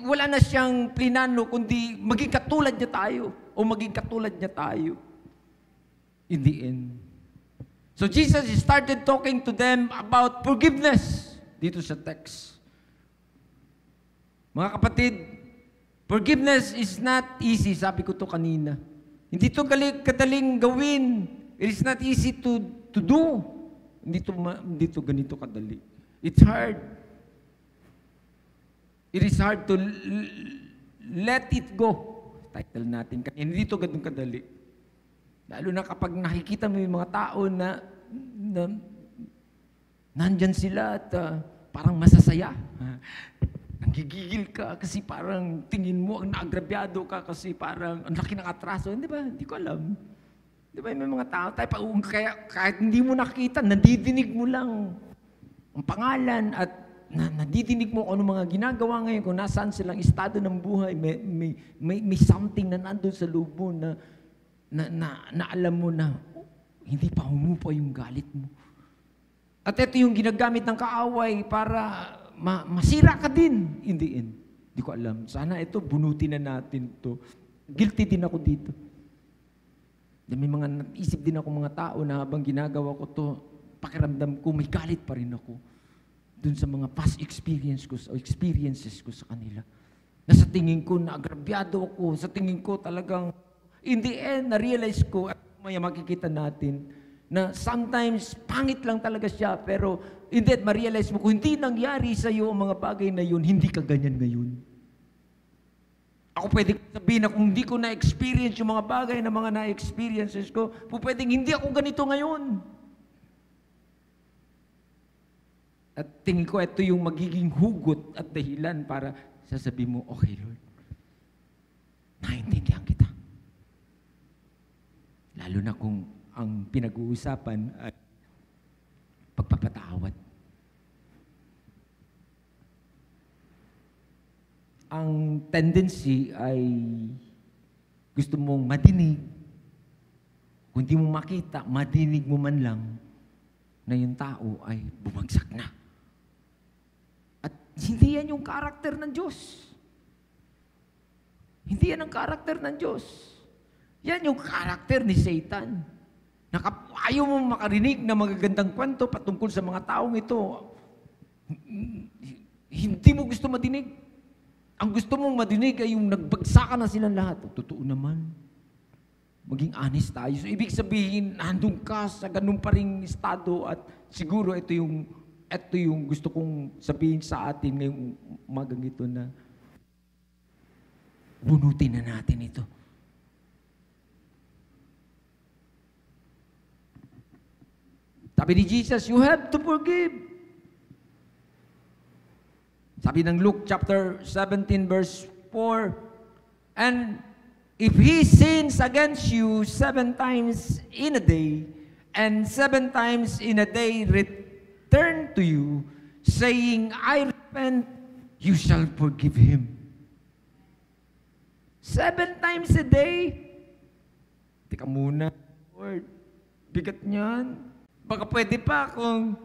wala na siyang plinano kundi maging katulad niya tayo o maging katulad niya tayo in the end. So Jesus started talking to them about forgiveness dito sa text. Mga kapatid, forgiveness is not easy. Sabi ko to kanina. Hindi to kadaling gawin. It is not easy to do. Hindi to ganito kadali. It's hard. It is hard to let it go. Title natin. Hindi to ganun kadali. Lalo na kapag nakikita mo yung mga tao na nandyan sila at parang masasaya. Nanggigigil ka kasi parang tingin mo ang naagrabyado ka kasi parang ang laki ng atraso. Hindi ba? Hindi ko alam. Di ba may mga tao tayo, kaya kahit hindi mo nakita, nadidinig mo lang ang pangalan at nadidinig mo kung ano mga ginagawa ngayon, kung nasaan silang estado ng buhay, may something na nandun sa loob mo na alam mo na hindi pa humupa yung galit mo. At ito yung ginagamit ng kaaway para masira ka din. Hindi ko alam. Sana ito, bunutin na natin to. Guilty din ako dito. May mga naisip din ako mga tao na habang ginagawa ko to, pakiramdam ko, may galit pa rin ako dun sa mga past experiences ko sa kanila. Na sa tingin ko, naagrabyado ako. Sa tingin ko talagang, in the end, na-realize ko, at maya makikita natin, na sometimes, pangit lang talaga siya, pero in the end, ma-realize mo, kung hindi nangyari sa iyo ang mga bagay na yun, hindi ka ganyan ngayon. Ako pwede sabihin na kung hindi ko na-experience yung mga bagay na mga na-experiences ko, pwedeng hindi ako ganito ngayon. At tingin ko, ito yung magiging hugot at dahilan para sasabihin mo, okay Lord, naintindihan kita. Lalo na kung ang pinag-uusapan ay pagpapatawad. Ang tendency ay gusto mong madinig. Kung di mo makita, madinig mo man lang na yung tao ay bumagsak na. At hindi yan yung karakter ng Diyos. Hindi yan ang karakter ng Diyos. Yan yung karakter ni Satan. Ayaw mo makarinig na magagandang kwento patungkol sa mga taong ito. Hindi mo gusto madinig. Ang gusto mong madinig ay yung nagbagsakan na silang lahat. Totoo naman. Maging honest tayo. So, ibig sabihin, nandun ka sa ganun pa ring estado at siguro ito yung gusto kong sabihin sa atin ngayong umagang ito na bunutin na natin ito. Sabi ni Jesus, you have to forgive. Sabi ng Luke chapter 17 verse 4, and if he sins against you 7 times in a day, and 7 times in a day return to you, saying, I repent, you shall forgive him. 7 times a day? Teka muna, Lord, bigat niyan. Baka pwede pa kung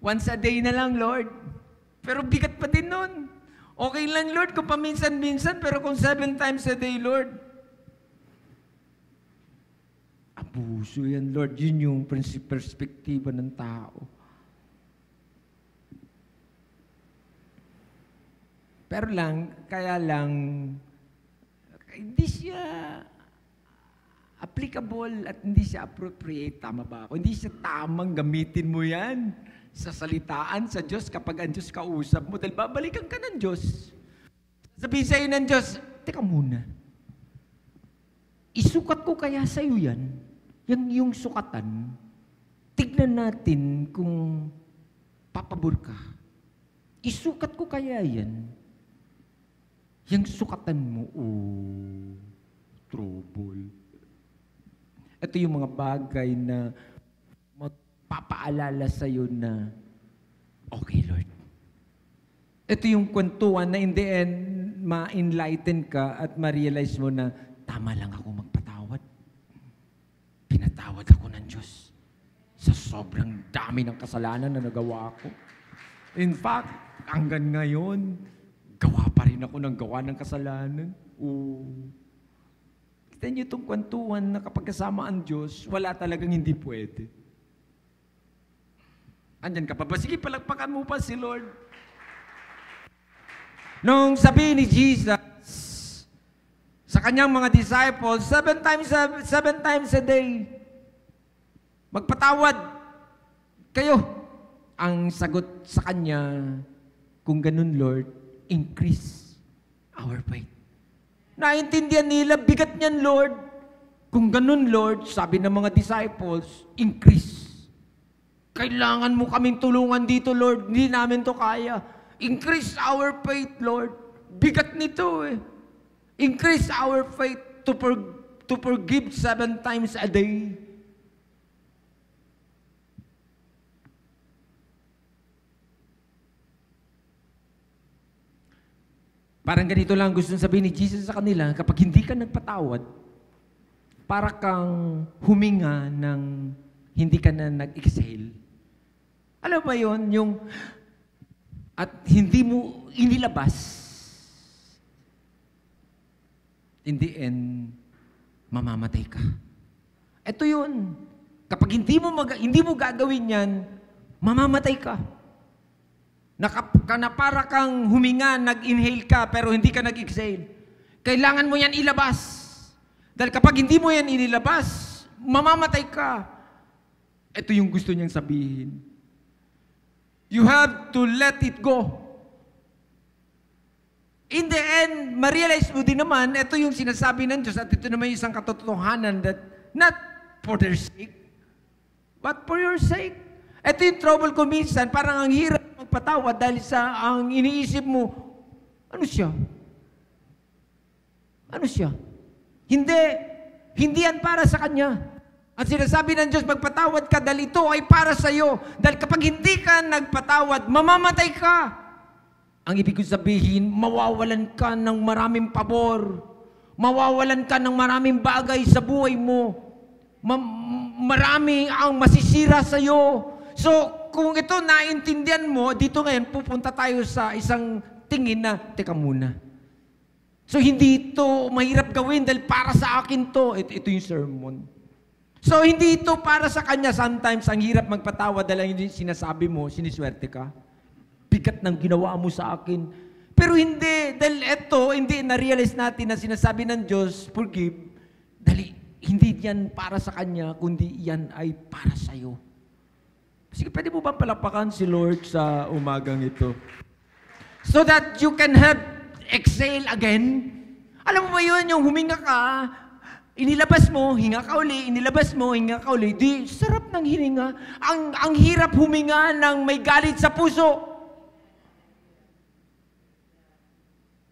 once a day na lang, Lord. Pero bigat pa din nun. Okay lang, Lord, kung paminsan-minsan, pero kung 7 times a day, Lord. Abuso yan, Lord. Yun yung perspektiba ng tao. Pero kaya lang, hindi siya applicable at hindi siya appropriate. Tama ba ako? Hindi siya tamang gamitin mo yan sa salitaan sa Diyos kapag ang Diyos kausap mo. Dahil babalikan ka ng Diyos. Sabihin sa'yo ng Diyos, teka muna, isukat ko kaya sa'yo yan? Yung sukatan, tignan natin kung papabor ka. Isukat ko kaya yan? Yung sukatan mo, trouble. Ito yung mga bagay na magpapaalala sa'yo na, okay, Lord. Ito yung kwentuhan na in the end, ma-enlighten ka at ma-realize mo na, tama lang ako magpatawad. Pinatawad ako ng Diyos sa sobrang dami ng kasalanan na nagawa ko. In fact, hanggang ngayon, gawa pa rin ako ng gawa ng kasalanan. Kita niyo itong kwentuhan na kapag kasama ang Diyos, wala talagang hindi pwede. Andyan ka pa ba? Sige, palagpakan mo pa si Lord. Nung sabi ni Jesus sa kanyang mga disciples, 7 times a day, magpatawad kayo. Ang sagot sa kanya, kung ganun, Lord, increase our faith. Naintindihan nila, bigat niyan, Lord. Kung ganun, Lord, sabi ng mga disciples, increase Kailangan mo kaming tulungan dito, Lord. Hindi namin to kaya. Increase our faith, Lord. Bigat nito eh. Increase our faith to forgive 7 times a day. Parang ganito lang gusto sabihin ni Jesus sa kanila, kapag hindi ka nagpatawad, para kang huminga ng hindi ka na nag-exhale. Alam ba yun? At hindi mo inilabas, in the end, mamamatay ka. Ito yun. Kapag hindi mo gagawin yan, mamamatay ka. Na para kang huminga, nag-inhale ka, pero hindi ka nag-exhale. Kailangan mo yan ilabas. Dahil kapag hindi mo yan inilabas, mamamatay ka. Ito yung gusto niyang sabihin. You have to let it go. In the end, ma-realize mo din naman, ito yung sinasabi ng Diyos, at ito naman yung isang katotohanan that not for their sake, but for your sake. Ito yung trouble ko minsan, parang ang hirap magpatawad dahil sa ang iniisip mo, ano siya? Ano siya? Hindi yan para sa Kanya. Ang sinasabi ng Diyos, magpatawad ka dahil ito ay para sa iyo. Dahil kapag hindi ka nagpatawad, mamamatay ka. Ang ibig sabihin, mawawalan ka ng maraming pabor. Mawawalan ka ng maraming bagay sa buhay mo. Marami ang masisira sa iyo. So, kung ito naintindihan mo, dito ngayon, pupunta tayo sa isang tingin na, teka muna. So, hindi ito mahirap gawin dahil para sa akin to. Ito yung sermon. So, hindi ito para sa kanya. Sometimes, ang hirap magpatawad dahil yung sinasabi mo, siniswerte ka. Bigat ng ginawa mo sa akin. Pero hindi. Dahil ito, hindi na-realize natin na sinasabi ng Diyos, forgive. Dahil hindi yan para sa kanya, kundi yan ay para sa'yo. Sige, pwede mo bang palakpakan si Lord sa umagang ito? So that you can have exhale again. Alam mo ba yun, yung huminga ka, inilabas mo, hinga ka uli, inilabas mo, hinga ka uli. Di, sarap ng hininga. Ang hirap huminga ng may galit sa puso.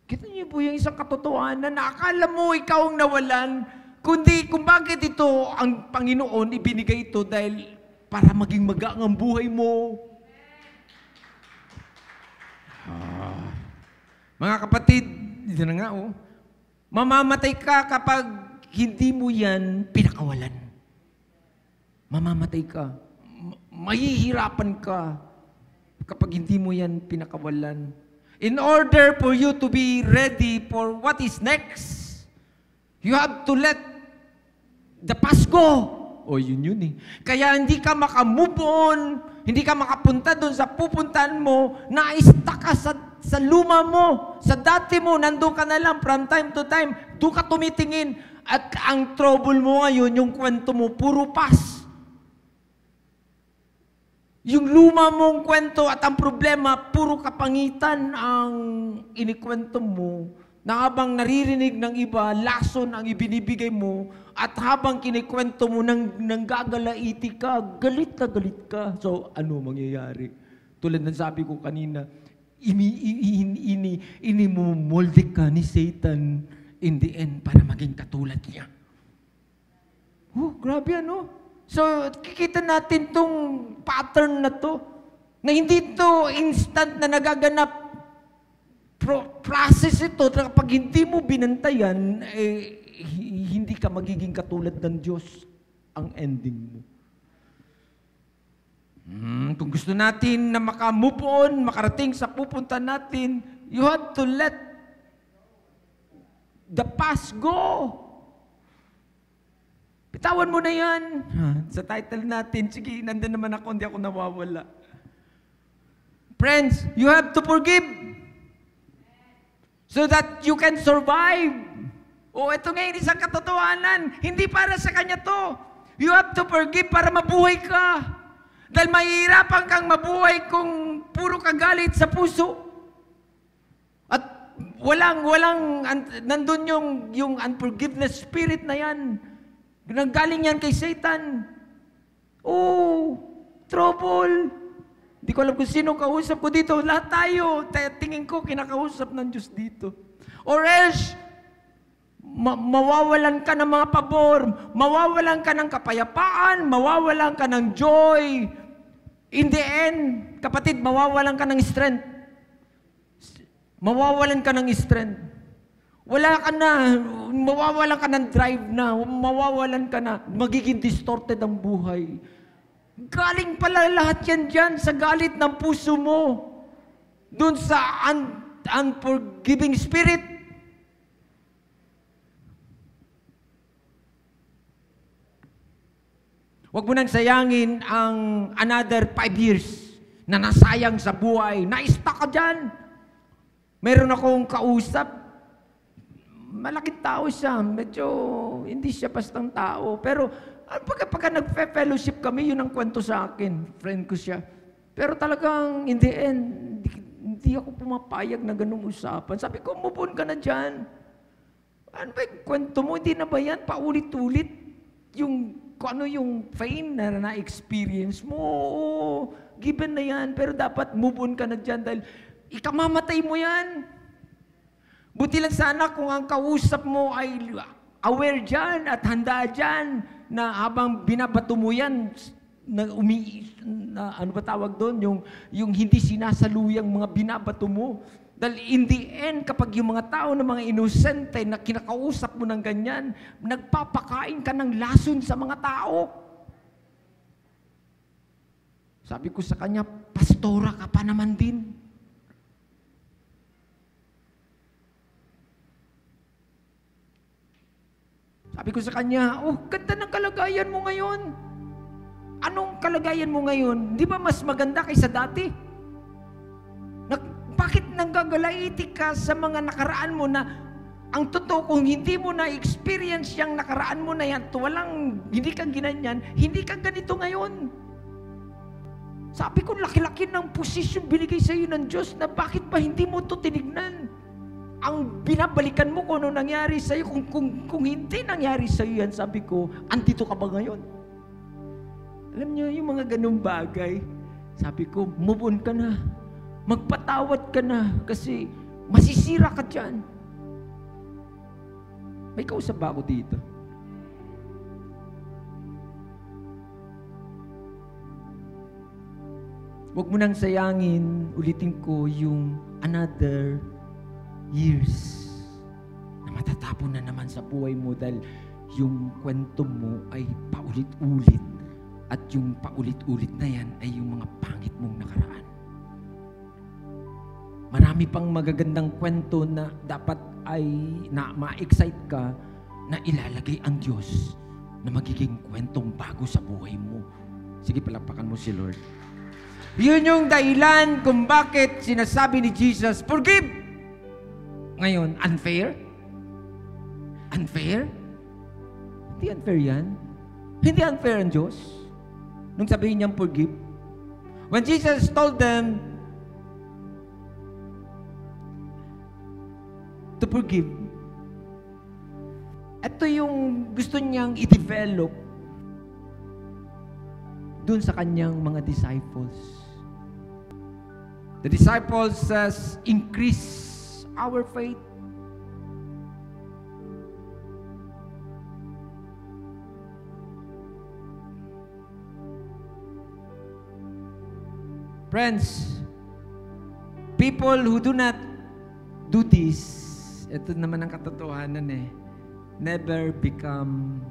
Kita niyo po yung isang katotohanan na akala mo ikaw ang nawalan, kundi kung bakit ito ang Panginoon ibinigay ito dahil para maging magaan ang buhay mo. Mga kapatid, dito na nga mamamatay ka kapag hindi mo yan pinakawalan. Mamamatay ka. Mahihirapan ka kapag hindi mo yan pinakawalan. In order for you to be ready for what is next, you have to let the past go. Yun eh. Kaya hindi ka makamove on, hindi ka makapunta doon sa pupuntahan mo, na-stuck ka sa luma mo, sa dati mo, nandun ka na lang from time to time, doon ka tumitingin. At ang trouble mo ngayon, yung kwento mo, puro past. Yung luma mong kwento at ang problema, puro kapangitan ang inikwento mo, na habang naririnig ng iba, lason ang ibinibigay mo, at habang kinikwento mo, nang gagalaiti ka, galit na galit ka. So, ano mangyayari? Tulad ng sabi ko kanina, inimomolde ka ni Satan in the end para maging katulad niya. Grabe ano? So, kikita natin tong pattern na to, na hindi to instant na nagaganap. Process ito, kapag hindi mo binantayan, hindi ka magiging katulad ng Diyos ang ending mo. Kung gusto natin na maka-move on, makarating sa pupunta natin, you have to let the past go. Bitawan mo na yan. Sa title natin, sige, nandun naman ako, hindi ako nawawala. Friends, you have to forgive so that you can survive. Ito ngayon isang katotohanan. Hindi para sa kanya to. You have to forgive para mabuhay ka. Dahil mahihirapan kang mabuhay kung puro kagalit sa puso. At nandun yung unforgiveness spirit na yan. Nanggaling yan kay Satan. trouble. Hindi ko alam kung sino kausap ko dito. Lahat tayo, tingin ko, kinakausap ng Diyos dito. Or else, mawawalan ka ng mga pabor, mawawalan ka ng kapayapaan, mawawalan ka ng joy. In the end, kapatid, mawawalan ka ng strength. Mawawalan ka ng strength. Wala ka na, mawawalan ka ng drive na, mawawalan ka na, magiging distorted ang buhay. Galing pala lahat yan dyan sa galit ng puso mo. Doon sa unforgiving spirit. Huwag mo nang sayangin ang another 5 years na nasayang sa buhay. Na-stuck ka dyan. Meron akong kausap. Malaking tao siya. Medyo hindi siya bastang tao. Pero pagka nag-fellowship kami, yun ang kwento sa akin. Friend ko siya. Pero talagang in the end, hindi ako pumapayag na ganung usapan. Sabi ko, move on ka na dyan. Ano ba yung kwento mo? Hindi na ba yan? Paulit-ulit. Kung ano yung pain na na-experience mo. Oo, given na yan. Pero dapat move on ka na dyan dahil ikamamatay mo yan. Buti lang sana kung ang kausap mo ay aware dyan at handa dyan na habang binabato mo yan, ano ba tawag doon? Yung hindi sinasaluyang mga binabato mo. Dahil in the end, kapag yung mga tao na mga inosente na kinakausap mo ng ganyan, nagpapakain ka ng lason sa mga tao. Sabi ko sa kanya, pastora ka pa naman din. Sabi ko sa kanya, ganda ng kalagayan mo ngayon. Anong kalagayan mo ngayon? Di ba mas maganda kaysa dati? Bakit nanggagalaiti ka sa mga nakaraan mo na ang totoo kung hindi mo na-experience yung nakaraan mo na yan, hindi ka ginanyan, hindi ka ganito ngayon. Sabi ko, laki-laki ng posisyon binigay sa iyo ng Diyos na bakit ba hindi mo ito tinignan? Ang binabalikan mo kung ano nangyari sa iyo, kung hindi nangyari sa iyo yan, sabi ko, andito ka ba ngayon? Alam niyo, yung mga ganung bagay, sabi ko, move on ka na. Magpatawad ka na kasi masisira ka dyan. May kausap ba ako dito? Huwag mo nang sayangin, ulitin ko, yung another years na matatapon na naman sa buhay mo dahil yung kwento mo ay paulit-ulit at yung paulit-ulit na yan ay yung mga pangit mong nakaraan. Marami pang magagandang kwento na dapat ay ma-excite ka na ilalagay ang Diyos na magiging kwentong bago sa buhay mo. Sige, palakpakan mo si Lord. Yun yung dahilan kung bakit sinasabi ni Jesus, forgive! Ngayon, unfair? Unfair? Hindi unfair yan. Hindi unfair ang Diyos. Nung sabihin niyang forgive. When Jesus told them to forgive, ito yung gusto niyang i-develop dun sa kanyang mga disciples. The disciples says, increase our faith. Friends, people who do not do this, ito naman ang katotohanan never become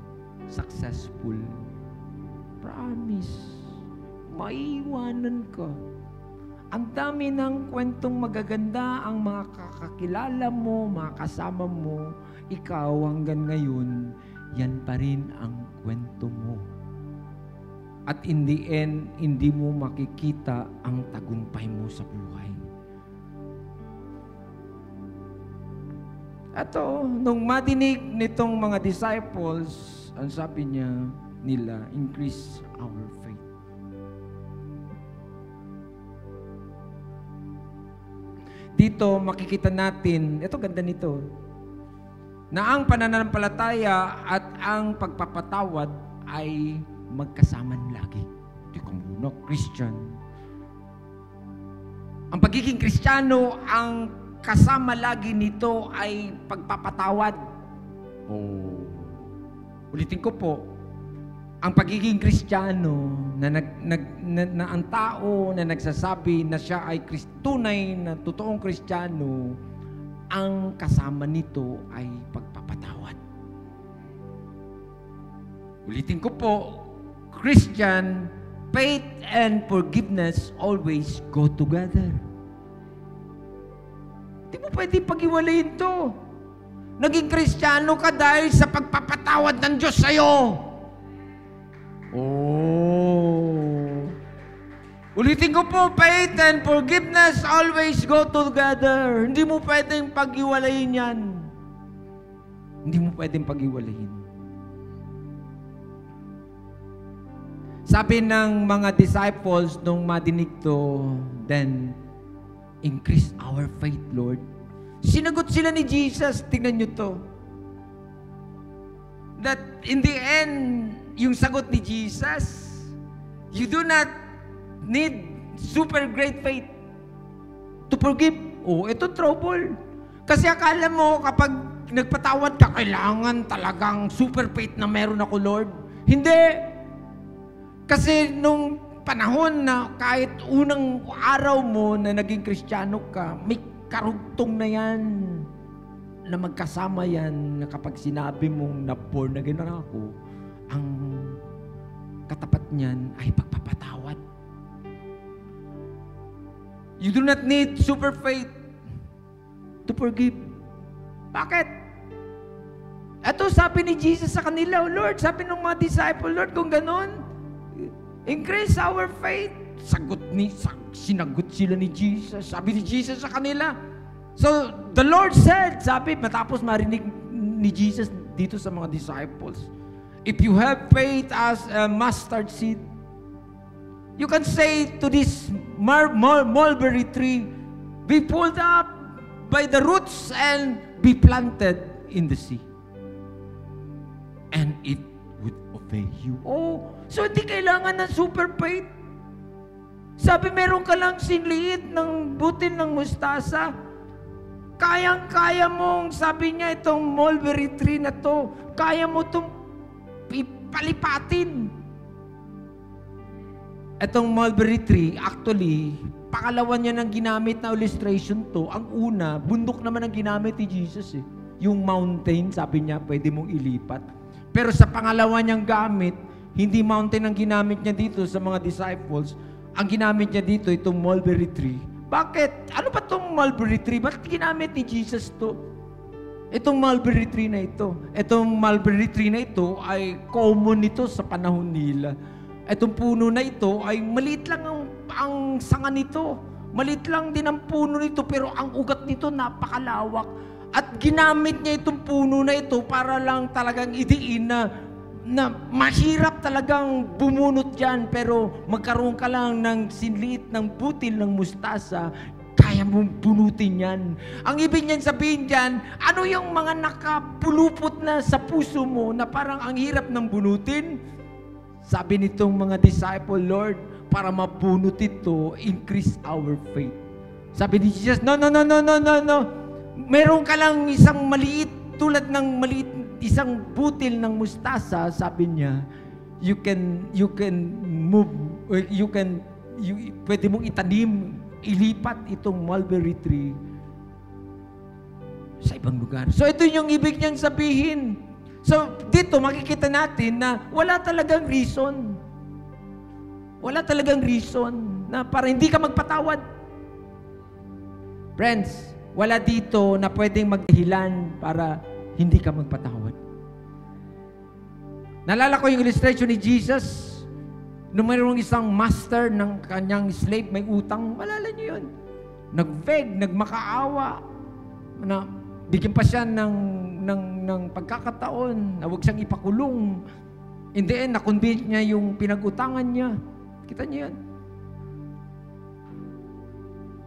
successful. Promise. Maiiwanan ka. Ang dami ng kwentong magaganda ang mga kakakilala mo, mga kasama mo, ikaw hanggang ngayon, yan pa rin ang kwento mo. At in the end, hindi mo makikita ang tagumpay mo sa buhay. Ato, nung madinig nitong mga disciples, ang sabi nila, increase our faith. Dito makikita natin, ito ganda nito, na ang pananampalataya at ang pagpapatawad ay magkasaman lagi. teka muna, Christian. Ang pagiging Kristiyano, ang kasama lagi nito ay pagpapatawad. Ulitin ko po, ang pagiging Kristiyano na ang tao na nagsasabi na siya ay tunay na totoong Kristiyano, ang kasama nito ay pagpapatawad. Ulitin ko po, Christian, faith and forgiveness always go together. Hindi mo pwede pag-iwalayin to. Naging Kristiyano ka dahil sa pagpapatawad ng Diyos sa'yo. Ulitin ko po, faith and forgiveness always go together. Hindi mo pwedeng pag-iwalayin yan. Hindi mo pwedeng pag-iwalayin. Sabi ng mga disciples nung madinig to, then, increase our faith, Lord. Sinagot sila ni Jesus, tingnan nyo to. That in the end, yung sagot ni Jesus, you do not need super great faith to forgive. Ito trouble. Kasi akala mo, kapag nagpatawad ka, kailangan talagang super faith na meron ako, Lord. Hindi. Kasi nung panahon na kahit unang araw mo na naging Kristiyano ka, may karugtong na yan, na magkasama yan, na kapag sinabi mong na born again na ako, ang katapat niyan ay pagpapatawad. You do not need super faith to forgive. Bakit? Ito sabi ni Jesus sa kanila, Lord, sabi ng mga disciple, Lord, kung ganon, increase our faith. Sinagot sila ni Jesus. Sabi ni Jesus sa kanila. So, the Lord said, sabi, matapos marinig ni Jesus dito sa mga disciples, if you have faith as a mustard seed, you can say to this mulberry tree, be pulled up by the roots and be planted in the sea. And it would obey you. So hindi kailangan ng super faith. Sabi, meron ka lang sinliit ng butil ng mustasa. Kayang-kaya mong, sabi niya, itong mulberry tree na to, kaya mo itong palipatin. Itong mulberry tree, actually, pakalawan niya ng ginamit na illustration to. Ang una, bundok naman ang ginamit ni Jesus eh. Yung mountain, sabi niya, pwede mong ilipat. Pero sa pangalawa niyang gamit, hindi mountain ang ginamit niya dito sa mga disciples. Ang ginamit niya dito, itong mulberry tree. Bakit? Ano ba itong mulberry tree? Bakit ginamit ni Jesus to? Itong mulberry tree na ito. Itong mulberry tree na ito ay common nito sa panahon nila. Itong puno na ito ay maliit lang ang sanga nito. Maliit lang din ang puno nito, pero ang ugat nito napakalawak. At ginamit niya itong puno na ito para lang talagang idiin na mahirap talagang bumunot dyan, pero magkaroon ka lang ng sinliit ng butil ng mustasa, kaya mong bunutin yan. Ang ibig niyan sabihin dyan, ano yung mga nakapulupot na sa puso mo na parang ang hirap ng bunutin? Sabi nitong mga disciple, Lord, para mabunot ito, increase our faith. Sabi ni Jesus, no. Meron ka lang isang maliit, tulad ng maliit, isang butil ng mustasa, sabi niya, you can move, pwede mong itanim, ilipat itong mulberry tree sa ibang lugar. So ito yung ibig niyang sabihin. So dito makikita natin na wala talagang reason. Wala talagang reason na para hindi ka magpatawad. Friends, wala dito na pwedeng magdahilan para hindi ka magpatawad. Nalala ko yung illustration ni Jesus nung mayroong isang master ng kanyang slave, may utang. Malala niyo yun. Nag-beg, nagmakaawa, na bigyan pa siya ng pagkakataon na huwag siyang ipakulong. In the end, na-convince niya yung pinag-utangan niya. Kita niyo yan.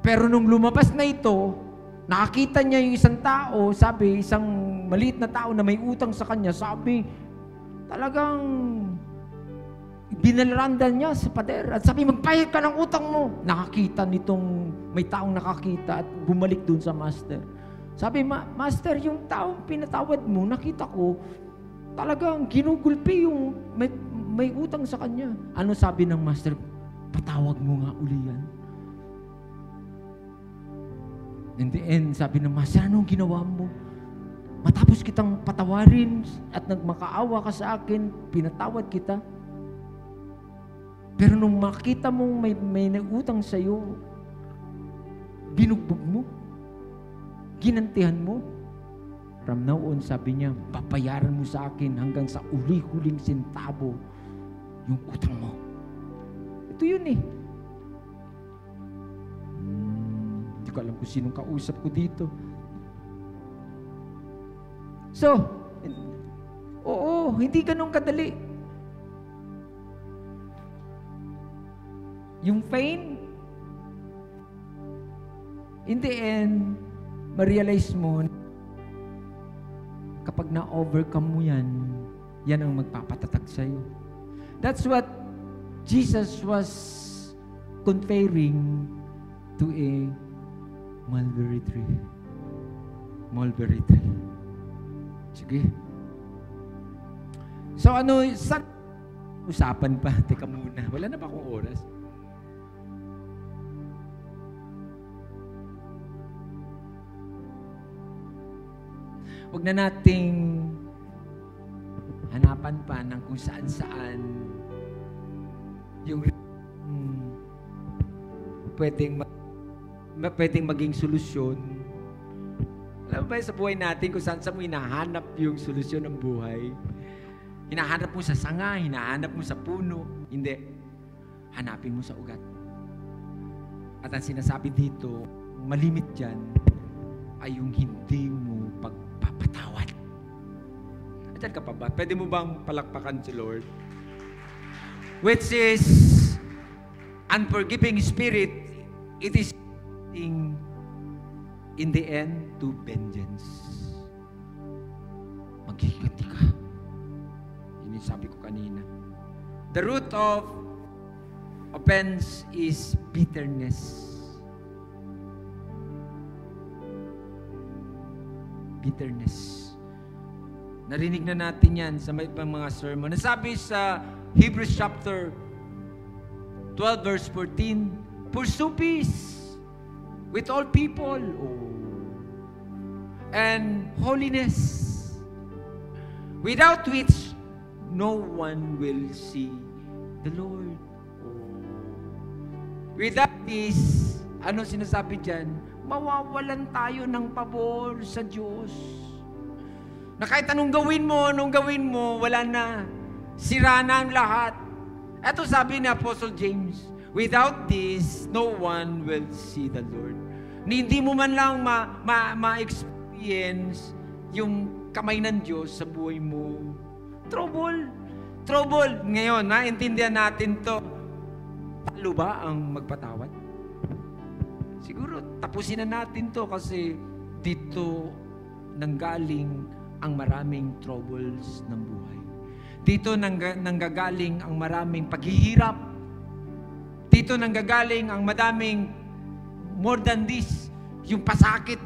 Pero nung lumabas na ito, nakakita niya yung isang tao, sabi, isang maliit na tao na may utang sa kanya, sabi, talagang Binalarandal niya sa pader at sabi, magbayad ka ng utang mo. Nakakita nitong, may taong nakakita at bumalik dun sa master. Sabi, Master, yung taong pinatawad mo, nakita ko, talagang ginugulpi yung may utang sa kanya. Ano sabi ng master? Patawag mo nga uli yan. In the end, sabi ng master, anong ginawa mo? Matapos kitang patawarin at nagmakaawa ka sa akin, pinatawad kita. Pero nung makita mong may nag-utang sa'yo, binugbog mo, ginantihan mo. From now on, sabi niya, papayaran mo sa akin hanggang sa uli-huling sentabo yung utang mo. Ito yun eh. Hindi ko alam kung sinong kausap ko dito. So, oo, hindi ganun kadali. Yung pain, in the end, ma-realize mo, kapag na-overcome mo yan, yan ang magpapatatag sa'yo. That's what Jesus was comparing to a mulberry tree. Mulberry tree. Sige. So ano, usapan pa? Teka muna. Wala na ba akong oras? Huwag na nating hanapan pa ng kung saan-saan yung pwedeng maging solusyon. Alam ba sa buhay natin kung saan mo hinahanap yung solusyon ng buhay? Hinahanap mo sa sanga, hinahanap mo sa puno. Hindi. Hanapin mo sa ugat. At ang sinasabi dito, malimit dyan, ay yung hindi mo pagpapatawad. Diyan ka pa ba? Pwede mo bang palakpakan si Lord? Which is unforgiving spirit, it is in the end to vengeance. Maghiganti ka. Yun yung sabi ko kanina. The root of offense is bitterness. Bitterness. Narinig na natin yan sa may mga sermon. Nasabi sa Hebrews chapter 12 verse 14, pursue peace with all people and holiness, without which no one will see the Lord. Without this, ano sinasabi dyan? Mawawalan tayo ng pabor sa Diyos. Na kahit anong gawin mo, wala na. Sira na ang lahat. Ito sabi ni Apostle James, without this, no one will see the Lord. Hindi mo man lang ma-experience yung kamay ng Diyos sa buhay mo. Trouble. Ngayon, naintindihan natin to. Talo ba ang magpatawad? Siguro, tapusin na natin to kasi dito nanggaling ang maraming troubles ng buhay. Dito nanggagaling ang maraming paghihirap. Dito nanggagaling ang madaming more than this, yung pasakit,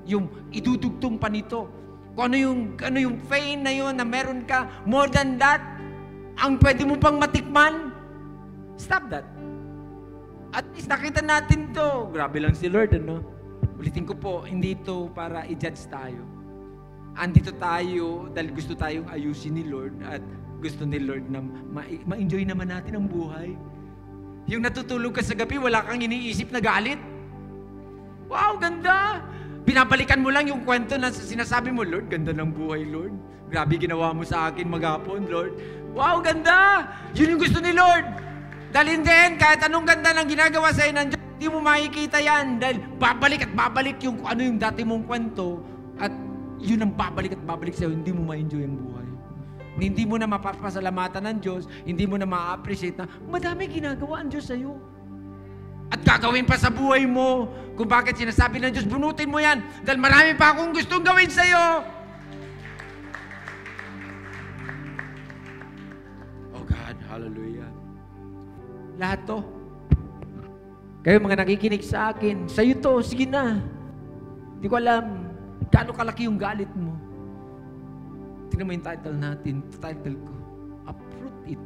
yung idudugtong pa nito. Kung ano yung pain na yun na meron ka, more than that, ang pwede mo pang matikman, stop that. At least nakita natin to. Grabe lang si Lord, ano? Ulitin ko po, hindi ito para i-judge tayo. Andito tayo dahil gusto tayong ayusin ni Lord at gusto ni Lord na ma-enjoy naman natin ang buhay. Yung natutulog ka sa gabi, wala kang iniisip na galit. Wow, ganda! Binabalikan mo lang yung kwento na sinasabi mo, Lord, ganda ng buhay, Lord. Grabe ginawa mo sa akin maghapon, Lord. Wow, ganda! Yun yung gusto ni Lord. Dahil din, kahit anong ganda ng ginagawa sa'yo ng Diyos, hindi mo makikita yan. Dahil babalik at babalik yung ano yung dati mong kwento at yun ang babalik at babalik sa'yo, hindi mo ma-enjoy ang buhay. Hindi mo na mapapasalamatan ng Diyos, hindi mo na ma-appreciate na madami ginagawa ang Diyos sa'yo. At gagawin pa sa buhay mo kung bakit sinasabi ng Diyos, bunutin mo yan dahil marami pa akong gustong gawin sa'yo. Oh God, hallelujah. Hallelujah. Lahat to. Kayo mga nakikinig sa akin, sa'yo to, sige na. Hindi ko alam gaano kalaki yung galit mo. Tingnan mo yung title natin, title ko, Uproot It.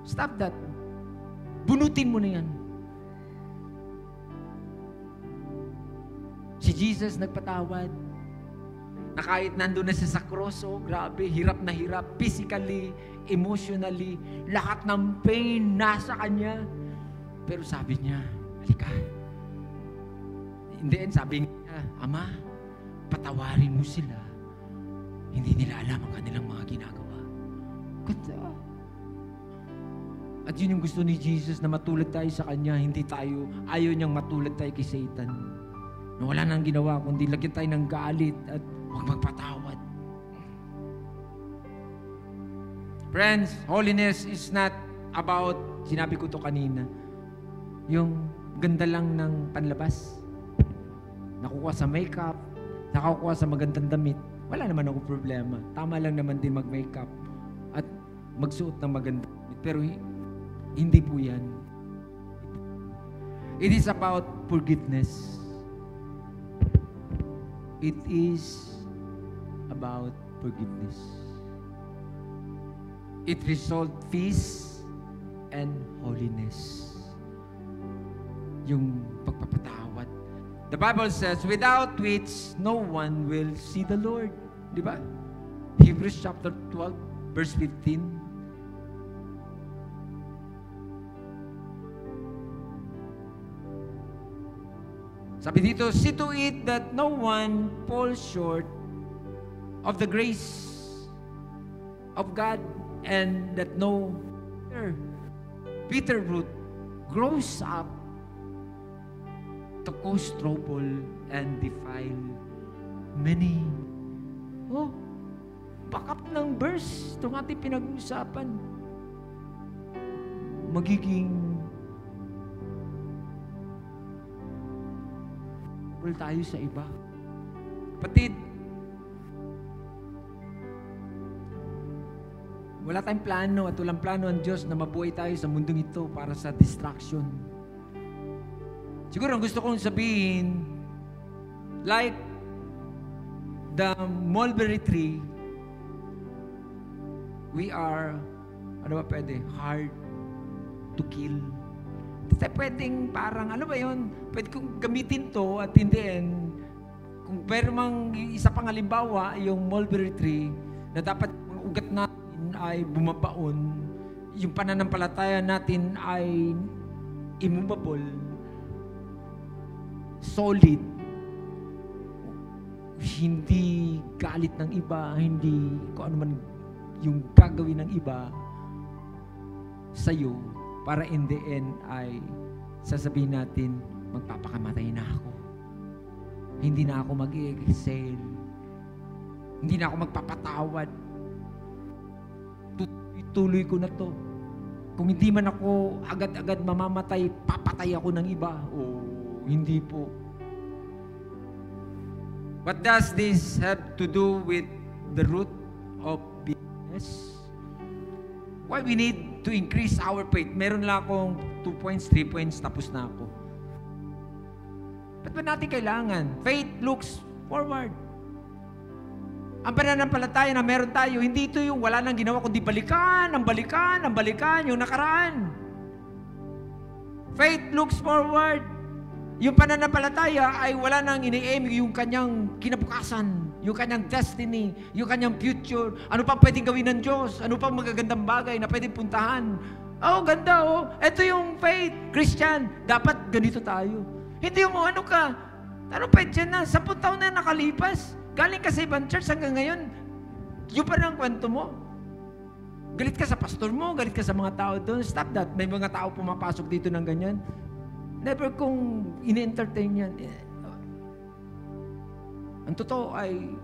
Stop that. Bunutin mo na yan. Si Jesus nagpatawad. Na kahit nandun na siya sa cross, oh, grabe, hirap na hirap, physically, emotionally, lahat ng pain nasa Kanya. Pero sabi niya, halika. In the end, sabi niya, Ama, patawarin mo sila. Hindi nila alam ang kanilang mga ginagawa. Ganda. At yun yung gusto ni Jesus, na matulad tayo sa Kanya, hindi tayo, ayaw niyang matulad tayo kay Satan. Na wala nang ginawa, kundi lagyan tayo ng galit at huwag magpatawad. Friends, holiness is not about, sinabi ko to kanina, yung ganda lang ng panlabas. Nakukuha sa makeup, nakakuha sa magandang damit. Wala naman ako problema. Tama lang naman din mag-makeup at magsuot ng magandang damit. Pero hindi po yan. It is about forgiveness. It is about forgiveness. It results peace and holiness. Yung pagpapatawad. The Bible says, without which no one will see the Lord. Di ba? Hebrews chapter 12, verse 15. Sabi dito, see to it that no one falls short of the grace of God, and that no bitter root grows up to cause trouble and defile many. Oh, backup ng verse itong ating pinag-uusapan. Magiging tayo sa iba. Kapatid, wala tayong plano at walang plano ang Diyos na mabuhay tayo sa mundong ito para sa distraction. Siguro ang gusto kong sabihin, like the mulberry tree, we are, ano ba pwede? Hard to kill. Hindi tayo pwedeng parang, ano ba yun? Pwede kong gamitin to at in the end, kung pero mang isa pang halimbawa, yung mulberry tree, na dapat ang ugat natin ay bumabaon, yung pananampalataya natin ay immovable, solid, hindi galit ng iba, hindi kung ano man yung gagawin ng iba sa'yo, para in the end ay sasabihin natin, magpapakamatay na ako. Hindi na ako mag-i-excel. Hindi na ako magpapatawad. Tuloy ko na to. Kung hindi man ako agad-agad mamamatay, papatay ako ng iba. Oh, hindi po. What does this have to do with the root of bitterness? Why we need to increase our faith? Meron lang akong 2 points, 3 points, tapos na ako. Ba't ba natin kailangan? Faith looks forward. Ang pananampalataya na meron tayo, hindi ito yung wala nang ginawa, kundi balikan, yung nakaraan. Faith looks forward. Yung pananampalataya ay wala nang ini-aim yung kanyang kinabukasan, yung kanyang destiny, yung kanyang future. Ano pang pwedeng gawin ng Diyos? Ano pang magagandang bagay na pwedeng puntahan? Oh, ganda oh. Ito yung faith. Christian, dapat ganito tayo. Hindi yung ano ka. Ano pa dyan na? 10 taon na nakalipas. Galing ka sa ibang church hanggang ngayon. Yung pa ng kwento mo. Galit ka sa pastor mo, galit ka sa mga tao doon. Stop that. May mga tao pumapasok dito ng ganyan. Never kong in-entertain yan. Ang totoo ay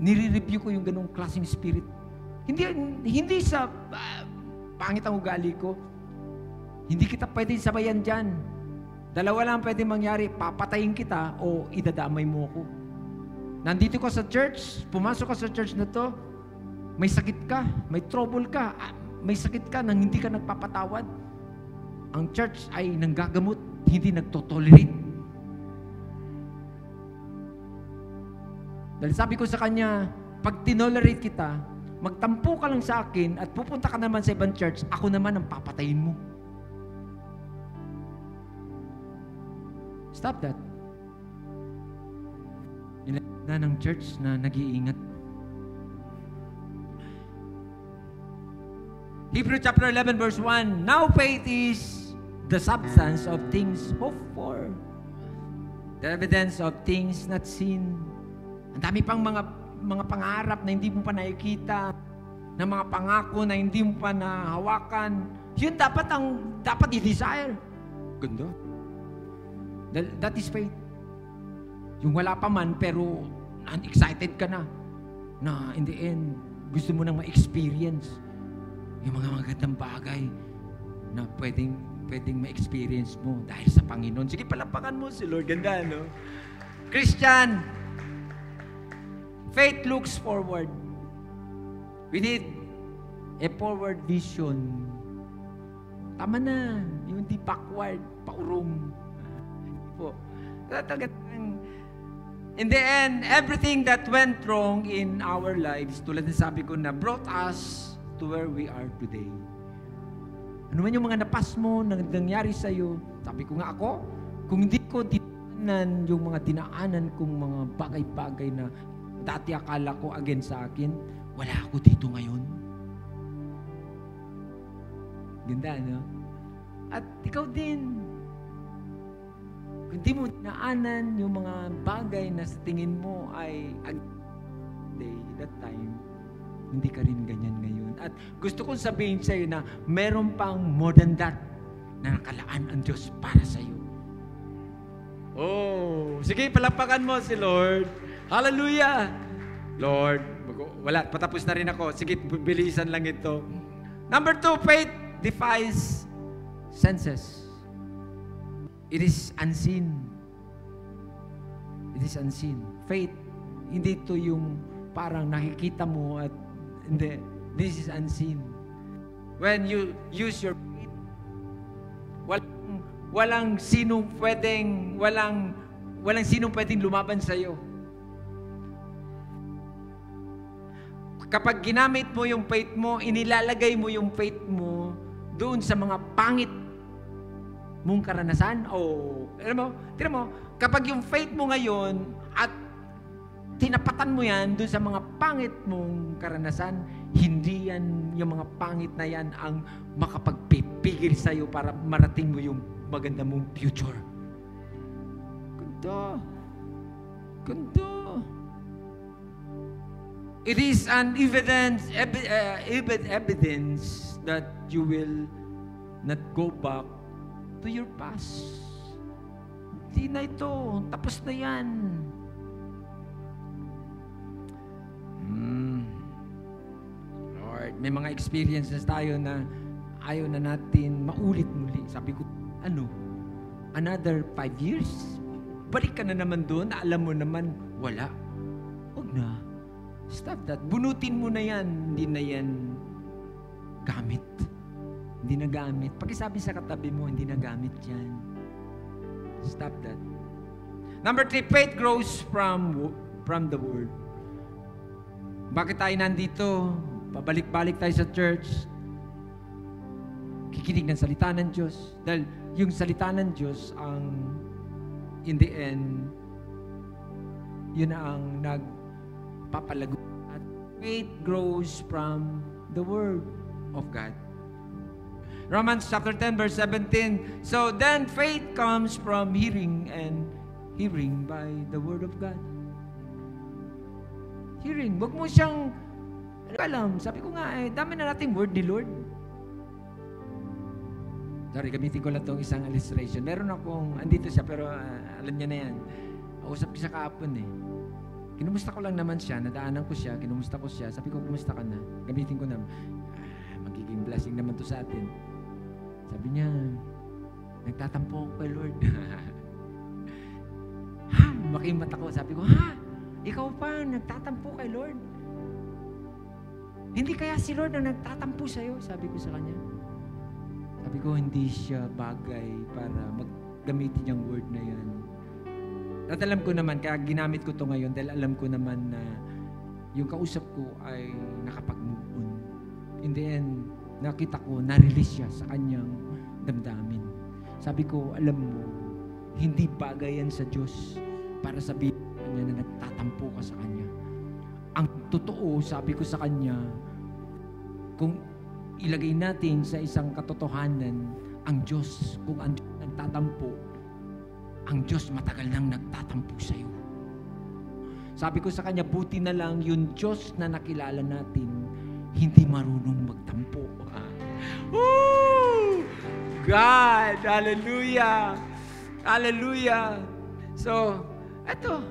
nire-review ko yung ganong klaseng spirit. Hindi sa pangit ang ugali ko. Hindi kita pwede sabayan dyan. Dalawa lang pwede mangyari, papatayin kita o idadamay mo ko. Nandito ka sa church, pumasok ka sa church na to, may sakit ka, may trouble ka, may sakit ka nang hindi ka nagpapatawad, ang church ay nanggagamot, hindi nagtotolerate. Dahil sabi ko sa kanya, pag tinolerate kita, magtampo ka lang sa akin at pupunta ka naman sa ibang church, ako naman ang papatayin mo. Stop that. Na ng church na nag-iingat. Hebrews chapter 11 verse 1, now faith is the substance of things hoped for, the evidence of things not seen. Ang dami pang mga pangarap na hindi mo pa nakikita, na mga pangako na hindi mo pa nahawakan. Yun dapat i-desire. Ganda. That is faith. Yung wala pa man, pero excited ka na in the end, gusto mo nang ma-experience yung mga magandang bagay na pwedeng ma-experience mo dahil sa Panginoon. Sige, palapakan mo si Lord. Ganda, no? Christian, faith looks forward. We need a forward vision. Tama na. Yung di backward, paurong. Po. In the end, everything that went wrong in our lives, tulad ng sabi ko na, brought us to where we are today. Ano man yung mga napas mo, nangyari sa'yo, sabi ko nga ako, kung hindi ko dinaanan yung mga dinaanan kong mga bagay-bagay na dati akala ko against sa akin, wala ako dito ngayon. Ganda, no? At ikaw din, kung di mo dinaanan yung mga bagay na sa tingin mo ay that time, hindi ka rin ganyan ngayon. At gusto kong sabihin sa iyo na meron pang more than that na nakalaan ang Diyos para sa iyo. Oh, sige, palapakan mo si Lord. Hallelujah! Lord, wala, patapos na rin ako. Sige, bilisan lang ito. Number 2, faith defies senses. It is unseen. It is unseen. Faith, hindi ito yung parang nakikita mo at hindi. This is unseen. When you use your faith, walang sinong pwedeng lumaban sa iyo. Kapag ginamit mo yung faith mo, inilalagay mo yung faith mo doon sa mga pangit mong karanasan, tira mo, kapag yung faith mo ngayon at tinapatan mo yan doon sa mga pangit mong karanasan, hindi yan, yung mga pangit na yan ang makapagpipigil sa'yo para marating mo yung maganda mong future. Ganda. It is an evidence that you will not go back to your past. Hindi na ito. Tapos na yan. Lord, may mga experiences tayo na ayaw na natin maulit-muli. Sabi ko, another 5 years? Balik ka na naman doon na alam mo naman, wala. Huwag na. Stop that. Bunutin mo na yan. Hindi na yan gamit. Hindi na gamit. Pakisabi sa katabi mo, hindi na gamit yan. Stop that. Number 3, faith grows from the Word. Bakit tayo nandito? Pabalik-balik tayo sa church. Kikinig ng salita ng Diyos. Dahil yung salita ng Diyos ang in the end, yun ang nagpapalago. At faith grows from the Word of God. Romans chapter 10 verse 17. So then faith comes from hearing, and hearing by the Word of God. Hearing. Wag mo siyang alam. Sabi ko nga, dami na nating word ni Lord. Sorry, gamitin ko lang itong isang illustration. Meron akong, andito siya, pero alam niya na yan. Usap ko siya kahapon Kinumusta ko lang naman siya, nadaanan ko siya, kinumusta ko siya. Sabi ko, kumusta ka na? Gamitin ko na, magiging blessing naman to sa atin. Sabi niya, nagtatampo ko kay Lord. Ha? Makimata ko. Sabi ko, ha? Ikaw pa, nagtatampo kay Lord? Hindi kaya si Lord na nagtatampo sa'yo? Sabi ko sa kanya. Sabi ko, hindi siya bagay para maggamitin yung word na yan. At alam ko naman, kaya ginamit ko to ngayon dahil alam ko naman na yung kausap ko ay nakapag-move on. In the end, nakita ko, na-release siya sa kanyang damdamin. Sabi ko, alam mo, hindi bagay yan sa Diyos para sabihin niya na nagtatampo ka sa Kanya. Ang totoo, sabi ko sa Kanya, kung ilagay natin sa isang katotohanan, ang Diyos, kung ang Diyos nagtatampo, ang Diyos matagal nang nagtatampo sa iyo. Sabi ko sa Kanya, buti na lang yung Diyos na nakilala natin, hindi marunong magtampo. Woo! God! Hallelujah! Hallelujah! So, eto,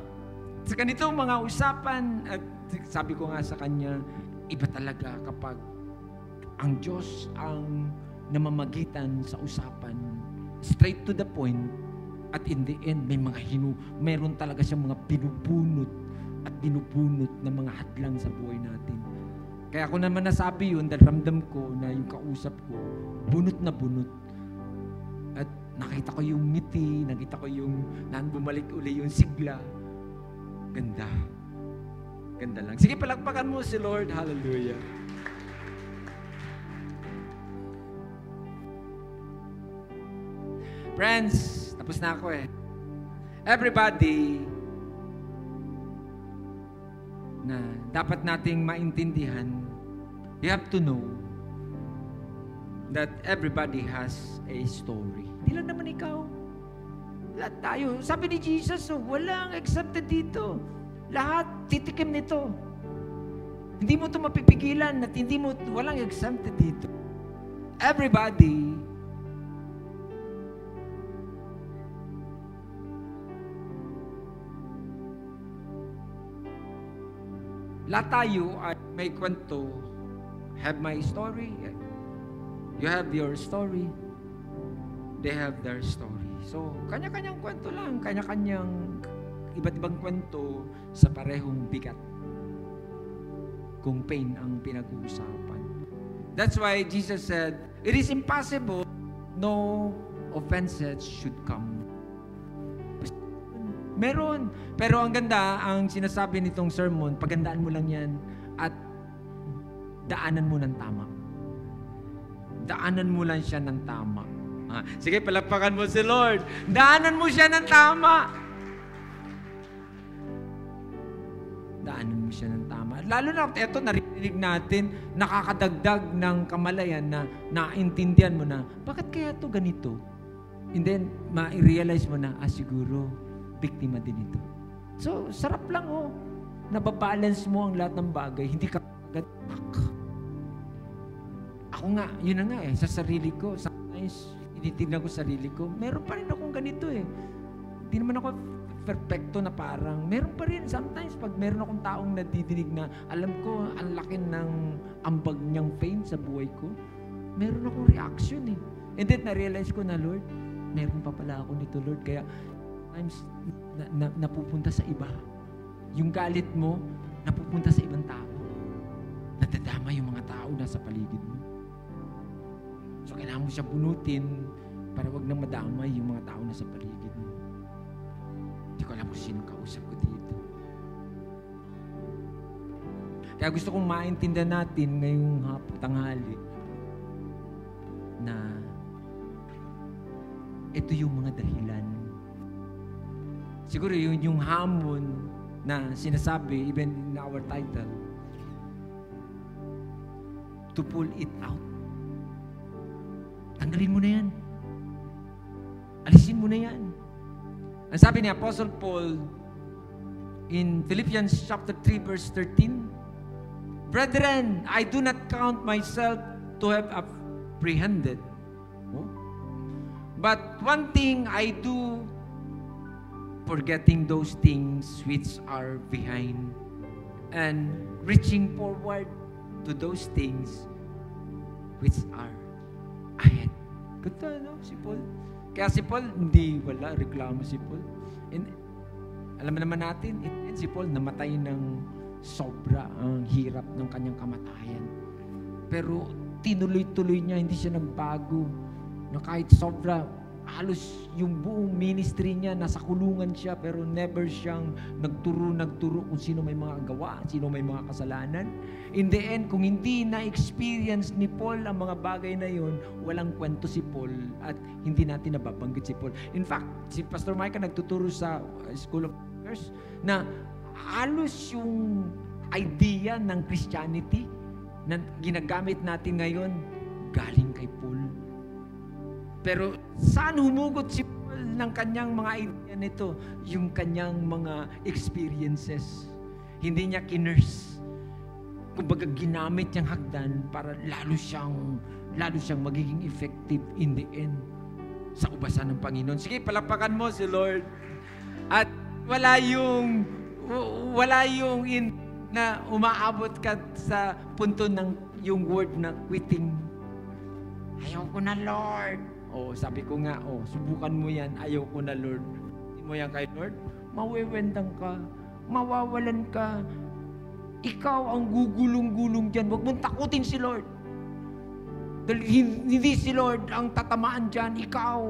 sa ganitong mga usapan, at sabi ko nga sa kanya, iba talaga kapag ang Diyos ang namamagitan sa usapan, straight to the point, at in the end, meron talaga siyang mga binubunot at binubunot na mga hadlang sa buhay natin. Kaya ako naman nasabi yun, dahil ramdam ko na yung kausap ko, bunot na bunot. At nakita ko yung ngiti, nakita ko yung bumalik uli yung sigla. Ganda. Ganda lang. Sige, palakpakan mo si Lord. Hallelujah. Friends, tapos na ako eh. Everybody na dapat nating maintindihan, you have to know that everybody has a story. Hindi lang naman ikaw. Lahat tayo. Sabi ni Jesus, walang exempted dito. Lahat titikim nito. Hindi mo ito mapipigilan at walang exempted dito. Everybody lahat tayo ay may kwento. Have my story. You have your story. They have their story. So, kanya-kanyang kwento lang. Kanya-kanyang iba't ibang kwento sa parehong bigat. Kung pain ang pinag-uusapan. That's why Jesus said, it is impossible no offenses should come. Meron. Pero ang ganda, ang sinasabi nitong sermon, pagandaan mo lang yan at daanan mo ng tama. Daanan mo lang siya ng tama. Sige, palakpakan mo si Lord. Daanan mo siya ng tama. Daanan mo siya ng tama. Lalo na, eto, narinig natin, nakakadagdag ng kamalayan na naintindihan mo na, bakit kaya to ganito? And then, ma-realize mo na, siguro, biktima din ito. So, sarap lang nababalance mo ang lahat ng bagay. Hindi ka agad. Ako nga, yun na nga sa sarili ko. Sometimes, initignan ko sarili ko. Meron pa rin akong ganito Hindi naman ako perfecto na parang. Meron pa rin. Sometimes, pag meron akong taong nadidinig na alam ko, ang laki ng ambag niyang fame sa buhay ko, meron akong reaction And then, na-realize ko na, Lord, meron pa pala ako nito, Lord. Kaya, times napupunta sa iba. Yung galit mo, napupunta sa ibang tao. Nadadama yung mga tao na sa paligid mo. So, kailangan mo siya bunutin para wag nang madamay yung mga tao na sa paligid mo. Hindi ko alam kung sino kausap ko dito. Kaya gusto kong maintindihan natin ngayong tanghali na ito yung mga dahilan. Siguro yun yung hamon na sinasabi, even in our title, to pull it out. Tanggalin mo na yan. Alisin mo na yan. Ang sabi ni Apostle Paul in Philippians chapter 3 verse 13, Brethren, I do not count myself to have apprehended. But one thing I do, forgetting those things which are behind and reaching forward to those things which are ahead. Ganda, si Paul? Kaya si Paul, wala reklamo si Paul. And, alam naman natin, si Paul namatay ng sobra ang hirap ng kanyang kamatayan. Pero tinuloy-tuloy niya, hindi siya nagbago. Na kahit sobra, halos yung buong ministry niya, nasa kulungan siya, pero never siyang nagturo kung sino may mga gawa, sino may mga kasalanan. In the end, kung hindi na-experience ni Paul ang mga bagay na yon, walang kwento si Paul at hindi natin nababanggit si Paul. In fact, si Pastor Micah nagtuturo sa School of Affairs na halos yung idea ng Christianity na ginagamit natin ngayon, galing kay Paul. Pero saan humugot si Paul ng kanyang mga idea nito? Yung kanyang mga experiences. Hindi niya kinurse. Kumbaga ginamit niyang hagdan para lalo siyang magiging effective in the end sa ubasan ng Panginoon. Sige, palapakan mo si Lord. At wala yung na umaabot ka sa punto ng yung word na quitting. Ayaw ko na, Lord. Sabi ko nga, subukan mo yan. Ayaw ko na, Lord. Hindi mo yan kay Lord. Mawewendang ka. Mawawalan ka. Ikaw ang gugulong-gulong dyan. Huwag mong takutin si Lord. Dahil hindi si Lord ang tatamaan dyan. Ikaw.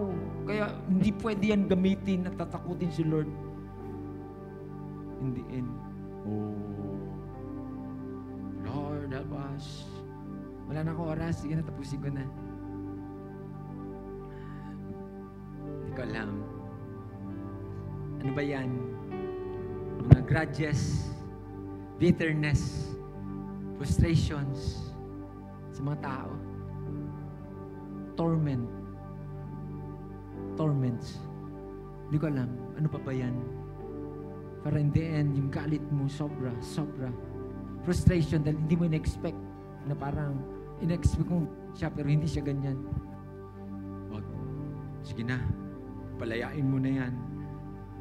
Kaya hindi pwede yan gamitin at tatakutin si Lord. In the end, Lord, help us. Wala na ako oras. Sige na, tapusin ko na. Hindi ko alam. Ano ba yan? Mga grudges, bitterness, frustrations sa mga tao. Torments. Hindi ko alam. Ano pa ba yan? Para in the end, yung galit mo, sobra. Frustration dahil hindi mo in-expect na parang in-expect mo siya pero hindi siya ganyan. Wag. Sige na. Palayain mo na yan.